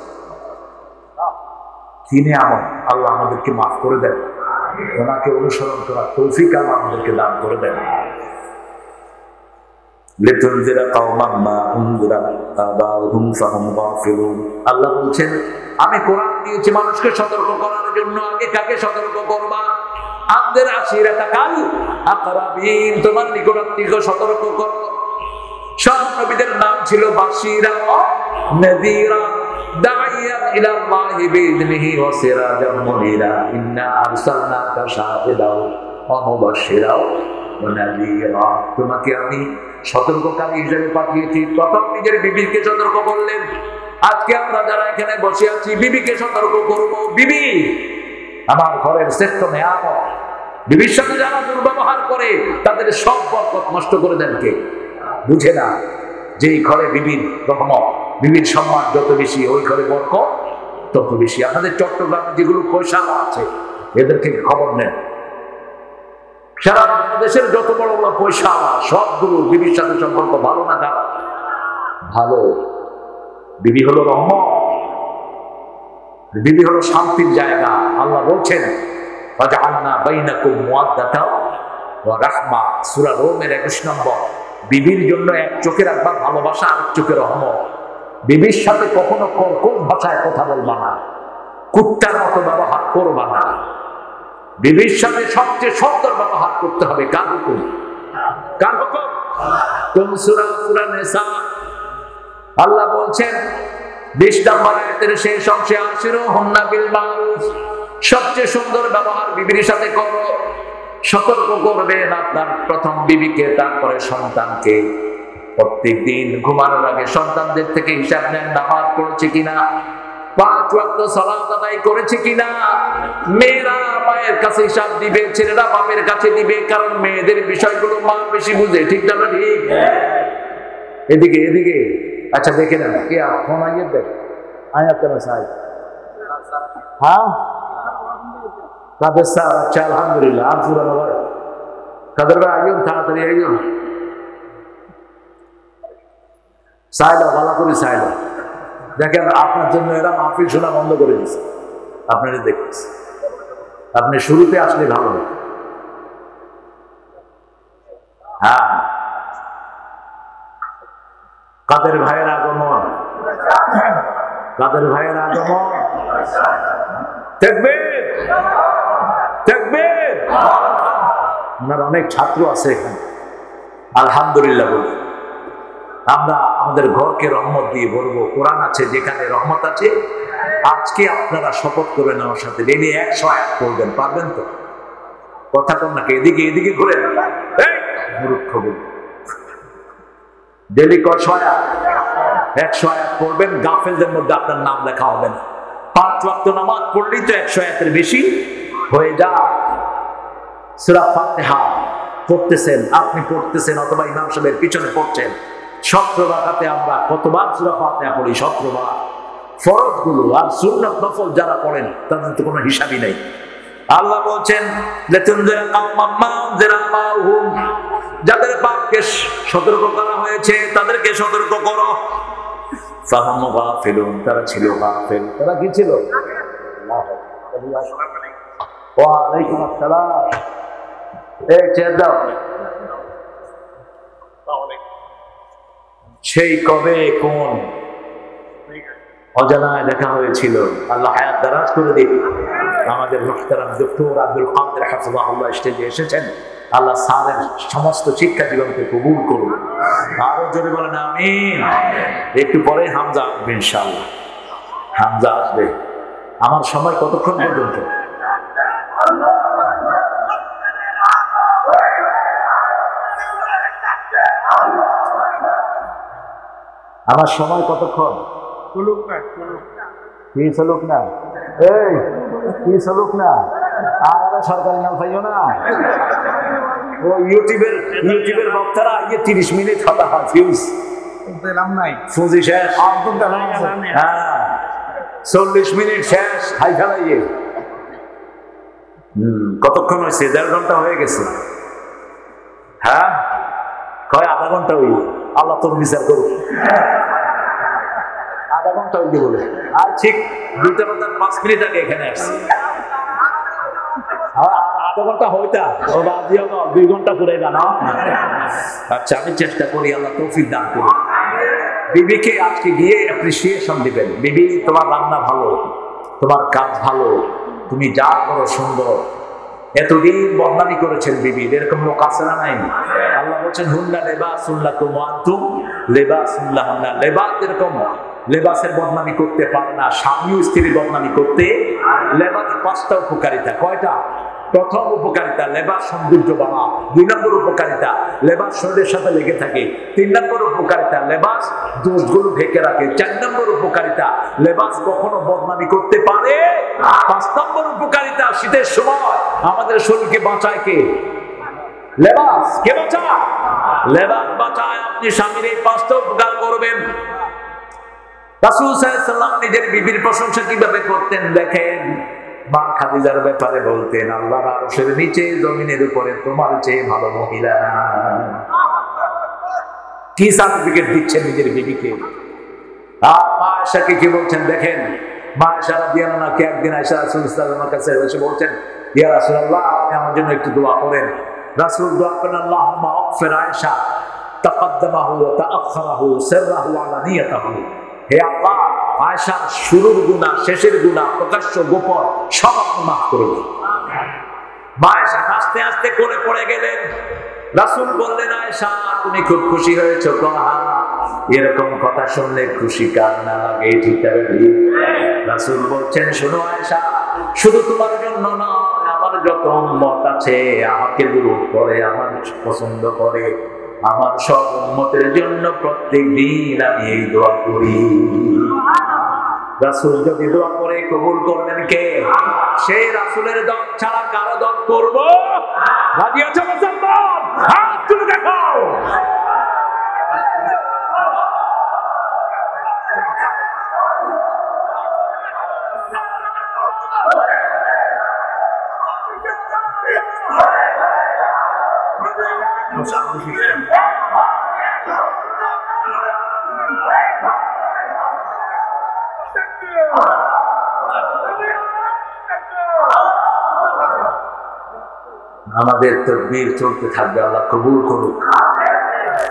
তিনি আমার আল্লাহ আমাদেরকে মাফ করে দেন, ওনাকে অনুসরণ করার তৌফিক আল্লাহ আমাদেরকে দান করে দেন। আল্লাহ বলছেন আমি কোরআন দিয়েছি মানুষকে সতর্ক করার জন্য, আগে কাকে সতর্ক করবা? আমাদের আশিরাতাকাল আকরাবিন, তোমার নিকটাত্মীয়কে সতর্ক করো। সব নবীদের নাম ছিল বাশীরা ওয়া নাযীরা, দাইয়ান ইলাল্লাহি বিইذনিহি ওয়া সিরাজাম মুনীরা, ইন্না আরসালনাকা শাহিদাও ওয়া মুবাশশিরাও ওয়া নাযীরা। তোমাকে আমি সতর্ককারী হিসেবে পাঠিয়েছি। প্রথম নিজের বিবিকে সতর্ক করলেন। আজকে আমরা যারা এখানে বসে আছি বিবিকে সতর্ক করব। বিবি আমার ঘরের শ্রেষ্ঠ নেয়ামত। বিবির সাথে যারা দুর্ব্যবহার করে তাদের সব বরকত নষ্ট করে দেন কে? বুঝে না যে এই ঘরে বিবির রহমত, বিবির সম্মান যত বেশি ওই ঘরে বরকত তত বেশি। আমাদের চট্টগ্রামে যেগুলো পয়সা আছে এদেরকে খবর নেন। সারা বাংলাদেশের যত বড় বড় পয়সা সবগুলো বিবির সাথে সম্পর্ক ভালো না খারাপ? ভালো। বিবি হলো রহমত, বিবি হলো শান্তির জায়গা। আল্লাহ বলছেন ওয়াজআলনা বাইনাকুম মুওয়াদ্দাতাও ওয়া রাহমা, সূরা রোমের 21 নম্বর। বিবির জন্য এক চোখে রাখবা ভালোবাসা, আর চোখে রহমত। বিবির সাথে কখনো কর্কশ ভাষায় কথা বলবা না, কুত্তার মতো ব্যবহার করবা না। বিবির সাথে সবচেয়ে সুন্দর ব্যবহার করতে হবে। কার হুকুম? কার হুকুম? কোন সূরা? সূরা নিসা। আল্লাহ বলছেন 20 নম্বর আয়াতের শেষ অংশে, আশিরুহুন্না বিল মারুফ, সবচেয়ে সুন্দর ব্যবহার বিবির সাথে করো। সতর্ক করবেন আপনার প্রথম বিবিকে, তারপরে সন্তানকে। প্রত্যেকদিন ঘুমানোর আগে সন্তানদের থেকে হিসাব নেন, নামাজ পড়েছে কিনা, 5 ওয়াক্ত সালাত আদায় করেছে কিনা। মেয়েরা মায়ের কাছে হিসাব দিবে, ছেলেরা বাপের কাছে দিবে, কারণ মেয়েদের বিষয়গুলো মা বেশি বুঝে। ঠিক না? ঠিক। এদিকে এদিকে, আচ্ছা দেখে নেন কে ফোন আইয়ে দেখ আয়া কেন সাহেব। হ্যাঁ কাদের স্যার? আচ্ছা আলহামদুলিল্লাহ। আর পুরানো ভাই কাদের ভাই আইন, তাড়াতাড়ি আইন। চাইলো ভালো করে চাইলো। দেখেন আপনার জন্য এরা মাহফিল শোনা বন্ধ করে দিচ্ছে। আপনারা দেখতেছে, আপনি শুরুতে আসলে ভালো। হ্যাঁ কাদের ভাইয়ের আগমন, কাদের ভাইয়ের আগমন। দেখবেন দেখবেন ওনার অনেক ছাত্র আছে এখানে, আলহামদুলিল্লাহ বলি। আমরা আমাদের ঘরকে রহমত দিয়ে বলবো। কোরআন আছে, যেখানে রহমত আছে। আজকে আপনারা শপথ করবেন আমার সাথে, ডেলি 100 আয়াত পড়বেন। পারবেন তো? কথা কম নাকি? এদিকে এদিকে ঘুরেন, মূর্খ বলি। ডেলি 100 আয়াত, 100 আয়াত পড়বেন। গাফেলদের মধ্যে আপনার নাম লেখা হবে না। 5 ওয়াক্ত নামাজ পড়লেই তো 100 আয়াতের বেশি হয়ে যায়। সূরা ফাতিহা পড়তেছেন, আপনি পড়তেছেন অথবা ইমাম সাহেবের পিছনে পড়ছেন। 17 রাকাতে আমরা কতবার সূরা ফাতিহা পড়ি? 17 বার। ফরজ গুলো আর সুন্নাত নফল যারা পড়েন তাদের তো কোনো হিসাবই নাই। আল্লাহ বলছেন লিতুনজিরা কাওমান মা উনজিরা মাহুম, যাদের বাপকে সতর্ক করা হয়েছে তাদেরকে সতর্ক করো। ফাহাম গাফিলুন, তারা ছিল গাফিল। তারা কি ছিল? ওয়া আলাইকুম আসসালাম। এই চেয়ার দাও। সেই কবে কোন অজানায় দেখা হয়েছিল। আল্লাহ হায়াত দারাজ করে দিন। আমাদের মুহতারাম ডক্টর আব্দুল কাদের হাফিজাহুল্লাহ স্টেজে এসেছেন। আল্লাহ স্যারের সমস্ত শিক্ষা জীবনকে কবুল করুন। আরো জোরে বলেন আমিন। একটু পরে হামজা আসবে ইনশাআল্লাহ। হামজা আসবে। আমার সময় কতক্ষণ পর্যন্ত? আমার সময় কতক্ষণ? কি চলুক না, এই কি চলুক না। আর সরকারি নাম পাইও না। ও ইউটিউবের বক্তারা আগে 30 মিনিট কথা হয়, ফিউজ ফুজি শেষ। হ্যাঁ 40 মিনিট শেষ। হাই ফেলাইয়ে কতক্ষণ হয়েছে? 1.5 ঘন্টা হয়ে গেছে। হ্যাঁ কয় আধা ঘন্টা হইল। আল্লাহ তোর বিচার করুক। আধা ঘন্টা হইলে বলে, আর ঠিক 2:05 মিনিট আগে এখানে আসছি। আধা ঘন্টা হইতা ও বাদ দিও না, 2 ঘন্টা করে গানা। আচ্ছা আমি চেষ্টা করি, আল্লাহ তৌফিক দান করুন। বিবিকে আজকে গিয়ে অ্যাপ্রিসিয়েশন দিবেন। বিবি তোমার রান্না ভালো, তোমার কাজ ভালো, তুমি যা করো সুন্দর। এতদিন বদনামি করেছেন বিবি, এরকম লোক আছে না নাই? আল্লাহ বলছেন হুন্না লিবাসুল লাকুম ওয়া আনতুম লিবাসুল লাহুন্না। লেবাস এরকম লেবাসের বদনামি করতে পারে না। স্বামী ও স্ত্রীর বদনামি করতে। লেবাসের 5টা উপকারিতা। কয়টা? প্রথম উপকারিতা লেবাস সৌন্দর্য বাড়া। 2 নম্বর উপকারিতা লেবাস শরীরের সাথে লেগে থাকে। 3 নম্বর উপকারিতা লেবাস দোষগুলো ঢেকে রাখে। 4 নম্বর উপকারিতা লেবাস কখনো বদনামি করতে পারে। 5 নম্বর উপকারিতা শীতের সময় আমাদের শরীরকে বাঁচায় কে? লেবাস। কে বাঁচায়? লেবাস বাঁচায়। আপনি স্বামীর এই 5টা উপকার করবেন। রাসূল সাল্লাল্লাহু আলাইহি ওয়াসাল্লাম নিজের বিবির প্রশংসা কিভাবে করতেন দেখেন। মা খাদিজার ব্যাপারে বলতেন, আল্লাহর আরশের নিচে জমিনের উপরে তোমার চেয়ে ভালো মহিলা। কি সার্টিফিকেট দিচ্ছেন নিজের বিবিকে? আর মা আয়েশাকে কি বলছেন দেখেন, মা আয়েশা রাদিয়াল্লাহু আনহাকে একদিন আয়েশা রাসূলুল্লাহ সাল্লাল্লাহু আলাইহি ওয়াসাল্লামের কাছে এসে বলছেন, ইয়া রাসূলুল্লাহ, আপনি আমার জন্য একটু দোয়া করেন। রাসূল দোয়া করেন, আল্লাহুম্মা আগফির আয়েশা তাকাদ্দামাহু ওয়া তাআখারাহু সিররাহু ওয়া আলানিয়াতাহু। হে আল্লাহ, আয়েশার শুরুর গুনাহ, শেষের গুনাহ, প্রকাশ্য গোপন সব আপনি মাফ করে দিন। মা আয়েশা হাসতে হাসতে কোলে পড়ে গেলেন। রাসূল বললেন, আয়েশা তুমি খুব খুশি হয়েছো? এরকম কথা শুনলে খুশি কার না লাগে, ঠিক আছে? রাসূল বলছেন, শোনো আয়েশা, শুধু তোমার জন্য নয়, আমার যত উম্মত আছে আমাকে বিরোধ করে, আমার পছন্দ করে, আমার সব উম্মতের জন্য প্রত্যেক দিন আমি এই দোয়া করি। রাসূল যদি দোয়া করে কবুল করবেন কে? সেই রাসূলের দম ছাড়া কারো দম করব? রাজি আছো মুসলমান? হাত তুলে দেখাও। আমাদের তাকবীর চলতে থাকবে, আল্লাহ কবুল করুক।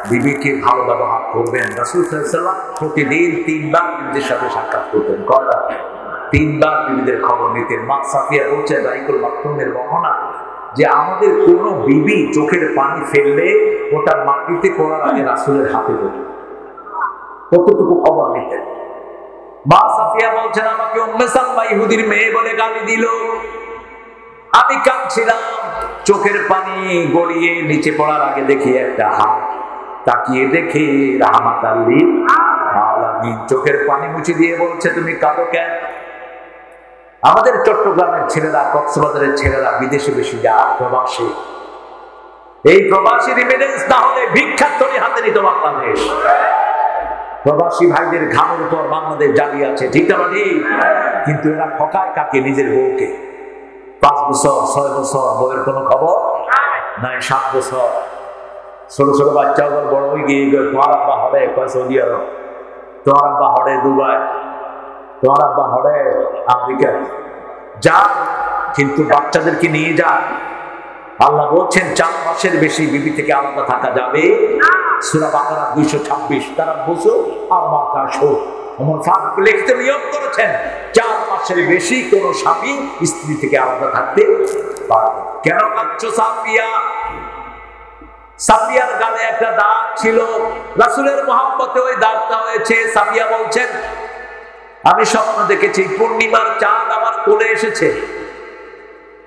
বিবিকে ভালো ব্যবহার করবেন। রাসূল সাল্লাল্লাহু আলাইহি ওয়াসাল্লাম প্রতিদিন 3 বার বিবিদের সাথে সাক্ষাৎ করতেন। কয়টা? 3 বার বিবিদের খবর নিতেন। মা সাফিয়া বলছে বাইকুল মাকতুমের বর্ণনা যে আমাদের কোন বিবি চোখের পানি ফেললে ওটা মাটিতে পড়ার আগে রাসূলের হাতে দিত। কতটুকু খবর নিতেন। মা সাফিয়া বলছেন, আমাকে উম্মে সালমা ইহুদির মেয়ে বলে গালি দিল, আমি কাঁদছিলাম, চোখের পানি গড়িয়ে নিচে পড়ার আগে দেখি একটা হাত, তাকিয়ে দেখে রাহমাতাল লিল আলামিন চোখের পানি মুছে দিয়ে বলছে, তুমি কাঁদো কেন? আমাদের চট্টগ্রামের ছেলেরা, কক্সবাজারের ছেলেরা বিদেশে বেশি যায়, প্রবাসী। এই প্রবাসী রিমিটেন্স না হলে ভিক্ষার থলি হাতে নিত বাংলাদেশ। প্রবাসী ভাইদের ঘামের উপর বাংলাদেশ জারি আছে, ঠিক না? কিন্তু এরা ঠকায় কাকে? নিজের বউকে। 5 বছর 6 বছর বউয়ের কোনো খবর নাই, 7 বছর ছোট ছোট বাচ্চাগুলো বড় হয়ে গিয়ে তোমার আব্বা হরে সৌদি আরব, তোমার আব্বা হরে দুবাই, তোমার আব্বা হরে আমেরিকা, যা কিন্তু বাচ্চাদেরকে নিয়ে যা। আল্লাহ বলছেন 4 মাসের বেশি বিবি থেকে আলাদা থাকা যাবে। সূরা বাকারা 226। তারা বুঝো আর মাথা শো আমার ফাঁক লিখতে নিয়ম করেছেন 4 মাসের বেশি কোন স্বামী স্ত্রী থেকে আলাদা থাকতে পারবে। কেন কাঁদছো সাফিয়া? সাফিয়ার গালে একটা দাগ ছিল, রাসূলের মহব্বতে ওই দাগটা হয়েছে। সাফিয়া বলছেন, আমি স্বপ্ন দেখেছি পূর্ণিমার চাঁদ আমার কোলে এসেছে।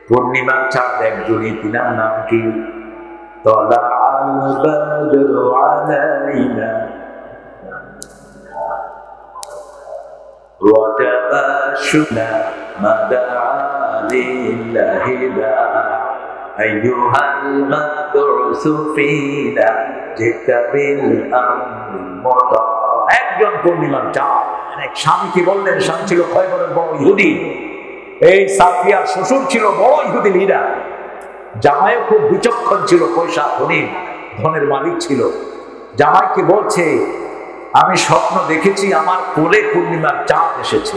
পূর্ণিমার চাঁদ একজনই, তিনার নাম কি? তালাআল বাদরু আলাইনা ওয়া তাবাশুনা মাদআ লিল্লাহি দা আইয়ুহাল মাবউসু ফিনা জিতা বিল আমরিল মুতা। একজন পূর্ণিমার চাঁদ। স্বামীকে বললেন, স্বামী ছিল খয়বরের বড় ইহুদি। এই সাফিয়ার শ্বশুর ছিল বড় ইহুদি লিডার। জামাইও খুব বিচক্ষণ ছিল, পয়সা ধনী, ধনের মালিক ছিল। জামাইকে বলছে, আমি স্বপ্ন দেখেছি আমার কোলে পূর্ণিমার চাঁদ এসেছে।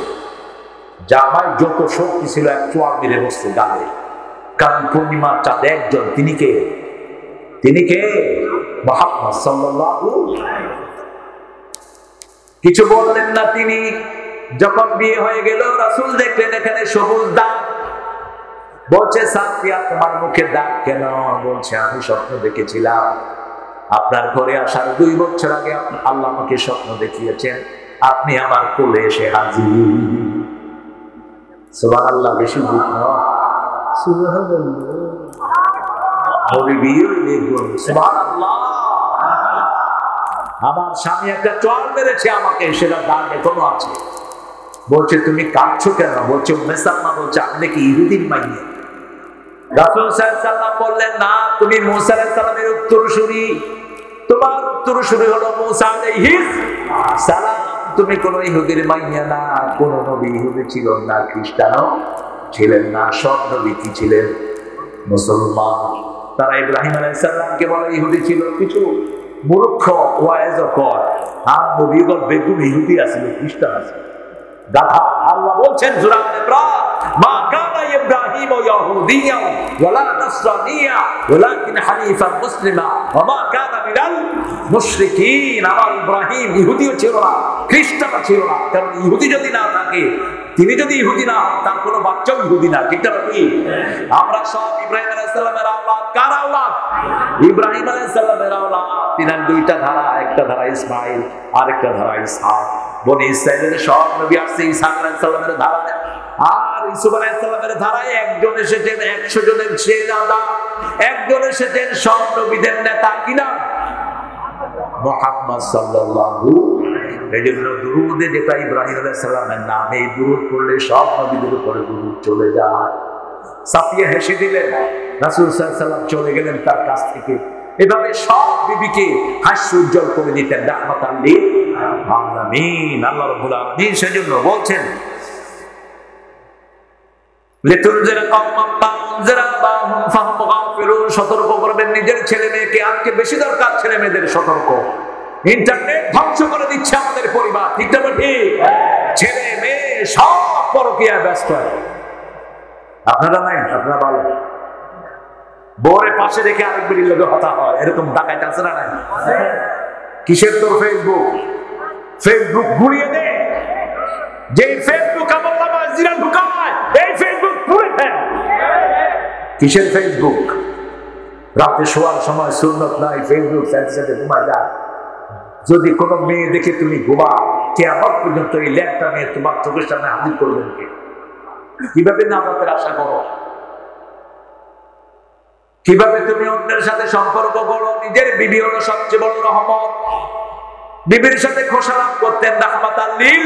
জামাই যত শক্তি ছিল এক চোয়ার মেরে বসছে গালে, কারণ পূর্ণিমার চাঁদ একজন। তিনি কে? তিনি কে? মুহাম্মদ সাল্লাল্লাহু। কিছু বললেন না তিনি। যখন বিয়ে হয়ে গেল, রাসূল দেখলেন এখানে সবুজ দাগ। বলছে, সাফিয়া তোমার মুখে দাগ কেন? বলছে, আমি স্বপ্ন দেখেছিলাম আপনার ঘরে আসার 2 বছর আগে আল্লাহ আমাকে স্বপ্ন দেখিয়েছেন আপনি আমার কোলে এসে হাজির। সুবহানাল্লাহ। বেশি দুঃখ নয়, সুবহানাল্লাহ। সুবহানাল্লাহ। আমার স্বামী একটা চড় মেরেছে আমাকে, সেটা দাগ এখনো আছে। বলছে, তুমি কাঁদছো কেন? বলছে, উম্মে সালমা বলছে, আমি নাকি ইহুদির মাইয়ে। রাসূল সাল্লাল্লাহু আলাইহি ওয়াসাল্লাম বললেন, না, তুমি মূসা আলাইহিস সালামের উত্তরসূরি, তোমার উত্তরসূরি হলো মূসা আলাইহিস সালাম। তুমি কোন ইহুদির মাইয়া না। কোন নবী ইহুদি ছিল না, খ্রিস্টানও ছিলেন না। সব নবী কি ছিলেন? মুসলমান। তারা ইব্রাহিম আলাইহিস সালামকে বলে ইহুদি ছিল, কিছু মূর্খ ওয়াইজ কর আর নবীগণ বেগুন ইহুদি আছে খ্রিস্টান আছে গাধা। আল্লাহ বলছেন সূরা ইমরান, মা কানা ইব্রাহিম ইয়াহুদিয়্যা ওয়ালা নাসরানিয়্যা ওয়ালাকিন হানিফান মুসলিমা ওয়া মা কানা মিনাল মুশরিকিন। আমার ইব্রাহিম ইহুদিও ছিল না, খ্রিস্টানও ছিল না। কারণ ইহুদি যদি না থাকে, তিনি যদি ইহুদি না হন, তার কোনো বাচ্চাও ইহুদি না। ঠিক না কি? আমরা সব ইব্রাহিম আলাইহিস সালামের আওলাদ। কার আওলাদ? ইব্রাহিম আলাইহিস সালামের আওলাদ। তিনার দুইটা ধারা, একটা ধারা ইসমাঈল, আরেকটা ধারা ইসহাক। বনি ইসরাঈলের সব নবী আসছে ঈসা আলাইহিস সালামের ধারায়, আর ইউসুফ আলাইহিস সালামের ধারায় একজন এসেছেন 100 জনের চেয়ে জাদা, একজন এসেছেন সব নবীদের নেতা। কি নাম? মুহাম্মদ সাল্লাল্লাহু। এজন্য দুরুদে যেটা ইব্রাহিম আলাইহিস সালামের নাম, এই দুরুদ পড়লে সব নবীদের উপরে দুরুদ চলে যায়। সাফিয়া হেসে দিলেন, রাসূল সাল্লাল্লাহু আলাইহি ওয়াসাল্লাম চলে গেলেন তার কাছ থেকে। এভাবে সব বিবিকে হাস্য উজ্জ্বল করে দিতেন রাহমাতাল লিল আলামিন। আল্লাহ রাব্বুল আলামিন সেজন্য বলছেন, লিতুনজিরা কওমান মা উনজিরা আবাহুম ফাহুম গাফিলুন। সতর্ক করবেন নিজের ছেলে মেয়েকে। আজকে বেশি দরকার ছেলে মেয়েদের সতর্ক। ইন্টারনেট ধ্বংস করে দিচ্ছে আমাদের পরিবার। ঠিক না ঠিক? ছেলে মেয়ে সব পরকীয়ায় ব্যস্ত। আপনারা নাই? আপনারা ভালো? বউরে পাশে রেখে আরেক বেরির লোকে হতা হয়, এরকম ডাকাইত আছে না নাই? কিসের তোর ফেসবুক? ফেসবুক ঘুরিয়ে দে। যে ফেসবুক আমল নামায় জিনা ঢুকায়, এই ফেসবুক পুড়ে ফেল। কিসের ফেসবুক? রাতে শোয়ার সময় সুন্নত নাই, ফেসবুক সাথে সাথে ঘুমায় যায়। যদি কোনো মেয়ে দেখে তুমি ঘুমা, কিয়ামত পর্যন্ত এই ল্যাংটা মেয়ে তোমার চোখের সামনে হাজির করবেন কে? কিভাবে নাজাতের আশা করো? কিভাবে তুমি অন্যের সাথে সম্পর্ক করো? নিজের বিবি হলো সবচেয়ে বড় রহমত। বিবির সাথে খোশালাপ করতেন রাহমাতাল লিল,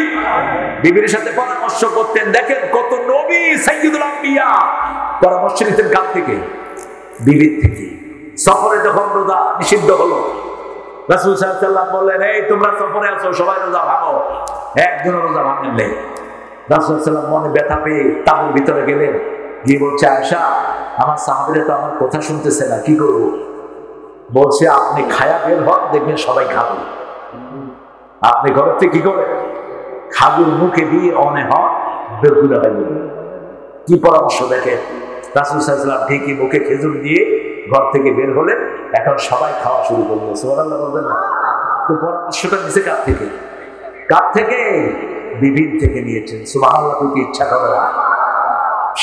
বিবির সাথে পরামর্শ করতেন। দেখেন কত নবী সাইয়্যিদুল আম্বিয়া পরামর্শ নিতেন কার থেকে? বিবির থেকে। সফরে যখন রোজা নিষিদ্ধ হলো, রাসূল সাল্লাল্লাহু আলাইহি ওয়াসাল্লাম বললেন, এই তোমরা সফরে আছো, সবাই রোজা ভাঙো। একজন রোজা ভাঙেন নাই। রাসূল সাল্লাল্লাহু আলাইহি ওয়াসাল্লাম মনে ব্যথা পেয়ে তাঁবুর ভিতরে গেলেন, গিয়ে বলছে, আয়েশা আমার সাহাবীরা তো আমার কথা শুনতেছে না, কি করবো? বলছে, আপনি খায়া বের হন, দেখবেন সবাই খাবে। আপনি ঘরের থেকে কি করে খাজুর মুখে দিয়ে অনে হন, বেগুলা হয়ে যাবে। কি পরামর্শ দেখে রাসূল সাল্লাল্লাহু আলাইহি ওয়াসাল্লাম ঠিকই মুখে খেজুর দিয়ে ঘর থেকে বের হলেন। এখন সবাই খাওয়া শুরু করলো। সুবহানাল্লাহ বলবেন না? তো পরামর্শটা নিচে কার থেকে? কার থেকে? বিবির থেকে নিয়েছেন। সুবহানাল্লাহ। কি ইচ্ছা করে না?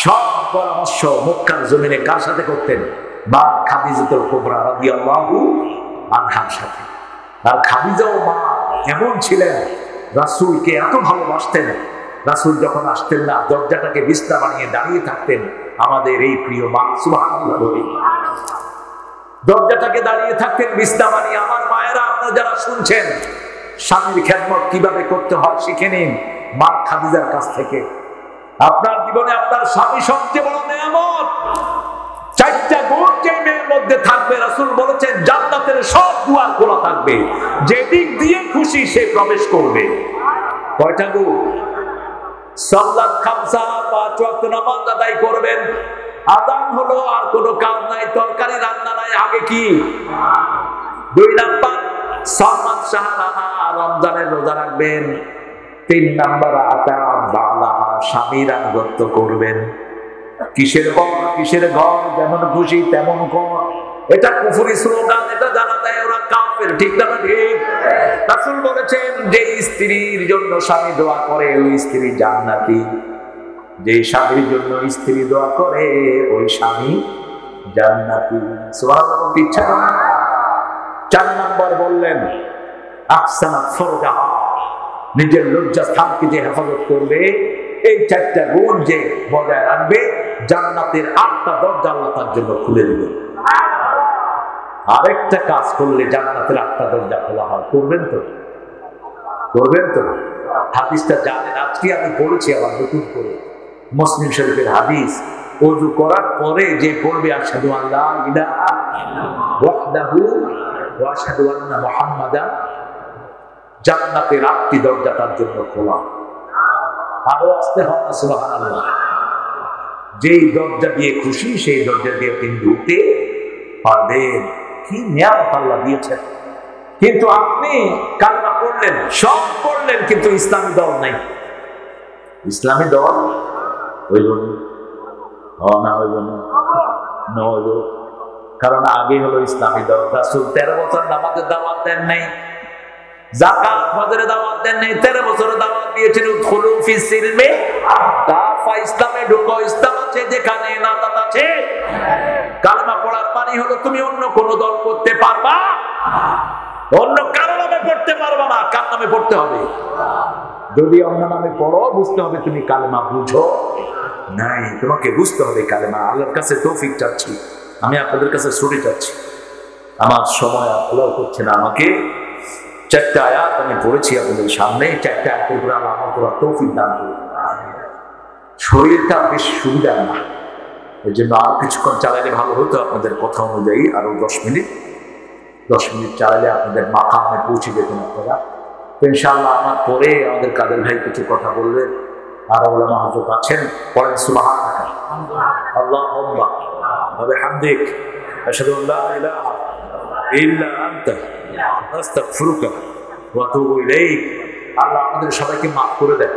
সব পরামর্শ মক্কার জমিনে কার সাথে করতেন? মা খাদিজাতুল কুবরা রাদিয়াল্লাহু আনহার সাথে। আর খাদিজাও মা এমন ছিলেন, রাসূলকে এত ভালোবাসতেন, রাসূল যখন আসতেন না দরজাটাকে বিছনা বানিয়ে দাঁড়িয়ে থাকতেন আমাদের এই প্রিয় মা। সুবহানাল্লাহ। দরজাটাকে দাঁড়িয়ে থাকতেন বিছনা বানিয়ে। আমার মায়েরা, আপনারা যারা শুনছেন, স্বামীর খেদমত কিভাবে করতে হয় শিখে নিন মা খাদিজার কাছ থেকে। আপনার জীবনে আপনার স্বামী সবচেয়ে বড় নেয়ামত। 4টা গুণ যে মেয়ের মধ্যে থাকবে, রাসূল বলেছেন জান্নাতের সব দুয়ার খোলা থাকবে, যেদিক দিয়ে খুশি সে প্রবেশ করবে। কয়টা গুণ? সালাত খামসা, 5 ওয়াক্ত নামাজ আদায় করবেন। আযান হলো, আর কোনো কাজ নাই, তরকারি রান্না নাই, আগে কি? 2 নাম্বার সামাত শাহরাহা, রমজানের রোজা রাখবেন। 3 নাম্বার আতাত বালাহা, স্বামীর আনুগত্য করবেন। কিসের ঘর? কিসের ঘর? যেমন খুশি তেমন ঘর। এটা কুফরি স্লোগান, এটা জানা যায় ওরা কাফের। ঠিক না ঠিক? রাসূল বলেছেন, যে স্ত্রীর জন্য স্বামী দোয়া করে ওই স্ত্রী জান্নাতি। যে স্বামীর জন্য স্ত্রী দোয়া করে ওই স্বামী জান্নাতি। সুবহানাল্লাহ। বলতে ইচ্ছা করে। 4 নাম্বার বললেন আহসানাত ফারজাহা, নিজের লজ্জাস্থানকে যে হেফাজত করবে। এই 4টা গুণ যে বজায় রাখবে, জান্নাতের 8টা দরজা আল্লাহ তার জন্য খুলে দিবেন। আরেকটা কাজ করলে জান্নাতের 8টা দরজা খোলা হয়। করবেন তো? করবেন তো? হাদিসটা জানেন, আজকে আমি পড়েছি আবার নতুন করে, মুসলিম শরীফের হাদিস। ওযু করার পরে যে পড়বে আশহাদু আল্লা ইলাহা ওয়াহদাহু ওয়া আশহাদু আন্না মুহাম্মাদান, জান্নাতের 8টি দরজা তার জন্য খোলা। আরো আসতে হবে সুবহানাল্লাহ। যেই দরজা দিয়ে খুশি সেই দরজা দিয়ে তিনি ঢুকতে পারবেন। কি নিয়ামত আল্লাহ দিয়েছেন। কিন্তু আপনি কালেমা পড়লেন, সব পড়লেন, কিন্তু ইসলামী দল নাই। ইসলামী দল হইল না, হইল না, হইল। কারণ আগে হলো ইসলামী দল। রাসূল 13 বছর নামাজের দাওয়াত দেন নাই, যাকাত ফজরের দাওয়াত দেন নাই, 13 বছর দাওয়াত দিয়েছেন উদখুলু ফিস সিলমি কাফা, ইসলামে ঢুকো, ইসলাম আছে যেখানে নাজাত আছে। কালেমা পড়ার মানে হলো তুমি অন্য কোন দল করতে পারবা, অন্য কারো নামে পড়তে পারবা না। কার নামে পড়তে হবে? যদি অন্য নামে পড়ো, বুঝতে হবে তুমি কালেমা বুঝো নাই, তোমাকে বুঝতে হবে কালেমা। আল্লাহর কাছে তৌফিক চাচ্ছি, আমি আপনাদের কাছে ছুটি চাচ্ছি। আমার সময় আল্লাহ করছে না আমাকে। 4টা আয়াত আমি পড়েছি আপনাদের সামনে, 4টা আয়াতের উপরে আল্লাহ আমাকে তৌফিক দান করুন। শরীরটা বেশ সুবিধা না, এই জন্য আরো কিছুক্ষণ চালাইলে ভালো হতো। আপনাদের কথা অনুযায়ী আরো 10 মিনিট চালাইলে আপনাদের মাকামে পৌঁছে যেতেন আপনারা। ইনশাআল্লাহ আমার পরে আমাদের কাদের ভাই কিছু কথা বলবেন, আর ওলামা হযরত আছেন, পড়েন সুবহানাকা আল্লাহুম্মা ওয়া বিহামদিক আশহাদু আল্লা ইলাহা ইল্লা আনতা আস্তাগফিরুকা ওয়া আতুবু ইলাইক। আল্লাহ আমাদের সবাইকে মাফ করে দেন,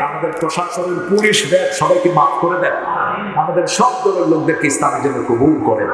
আমাদের প্রশাসনের পুলিশ র্যাব সবাইকে মাফ করে দেন, আমাদের সব দলের লোকদেরকে ইসলামের জন্য কবুল করেন।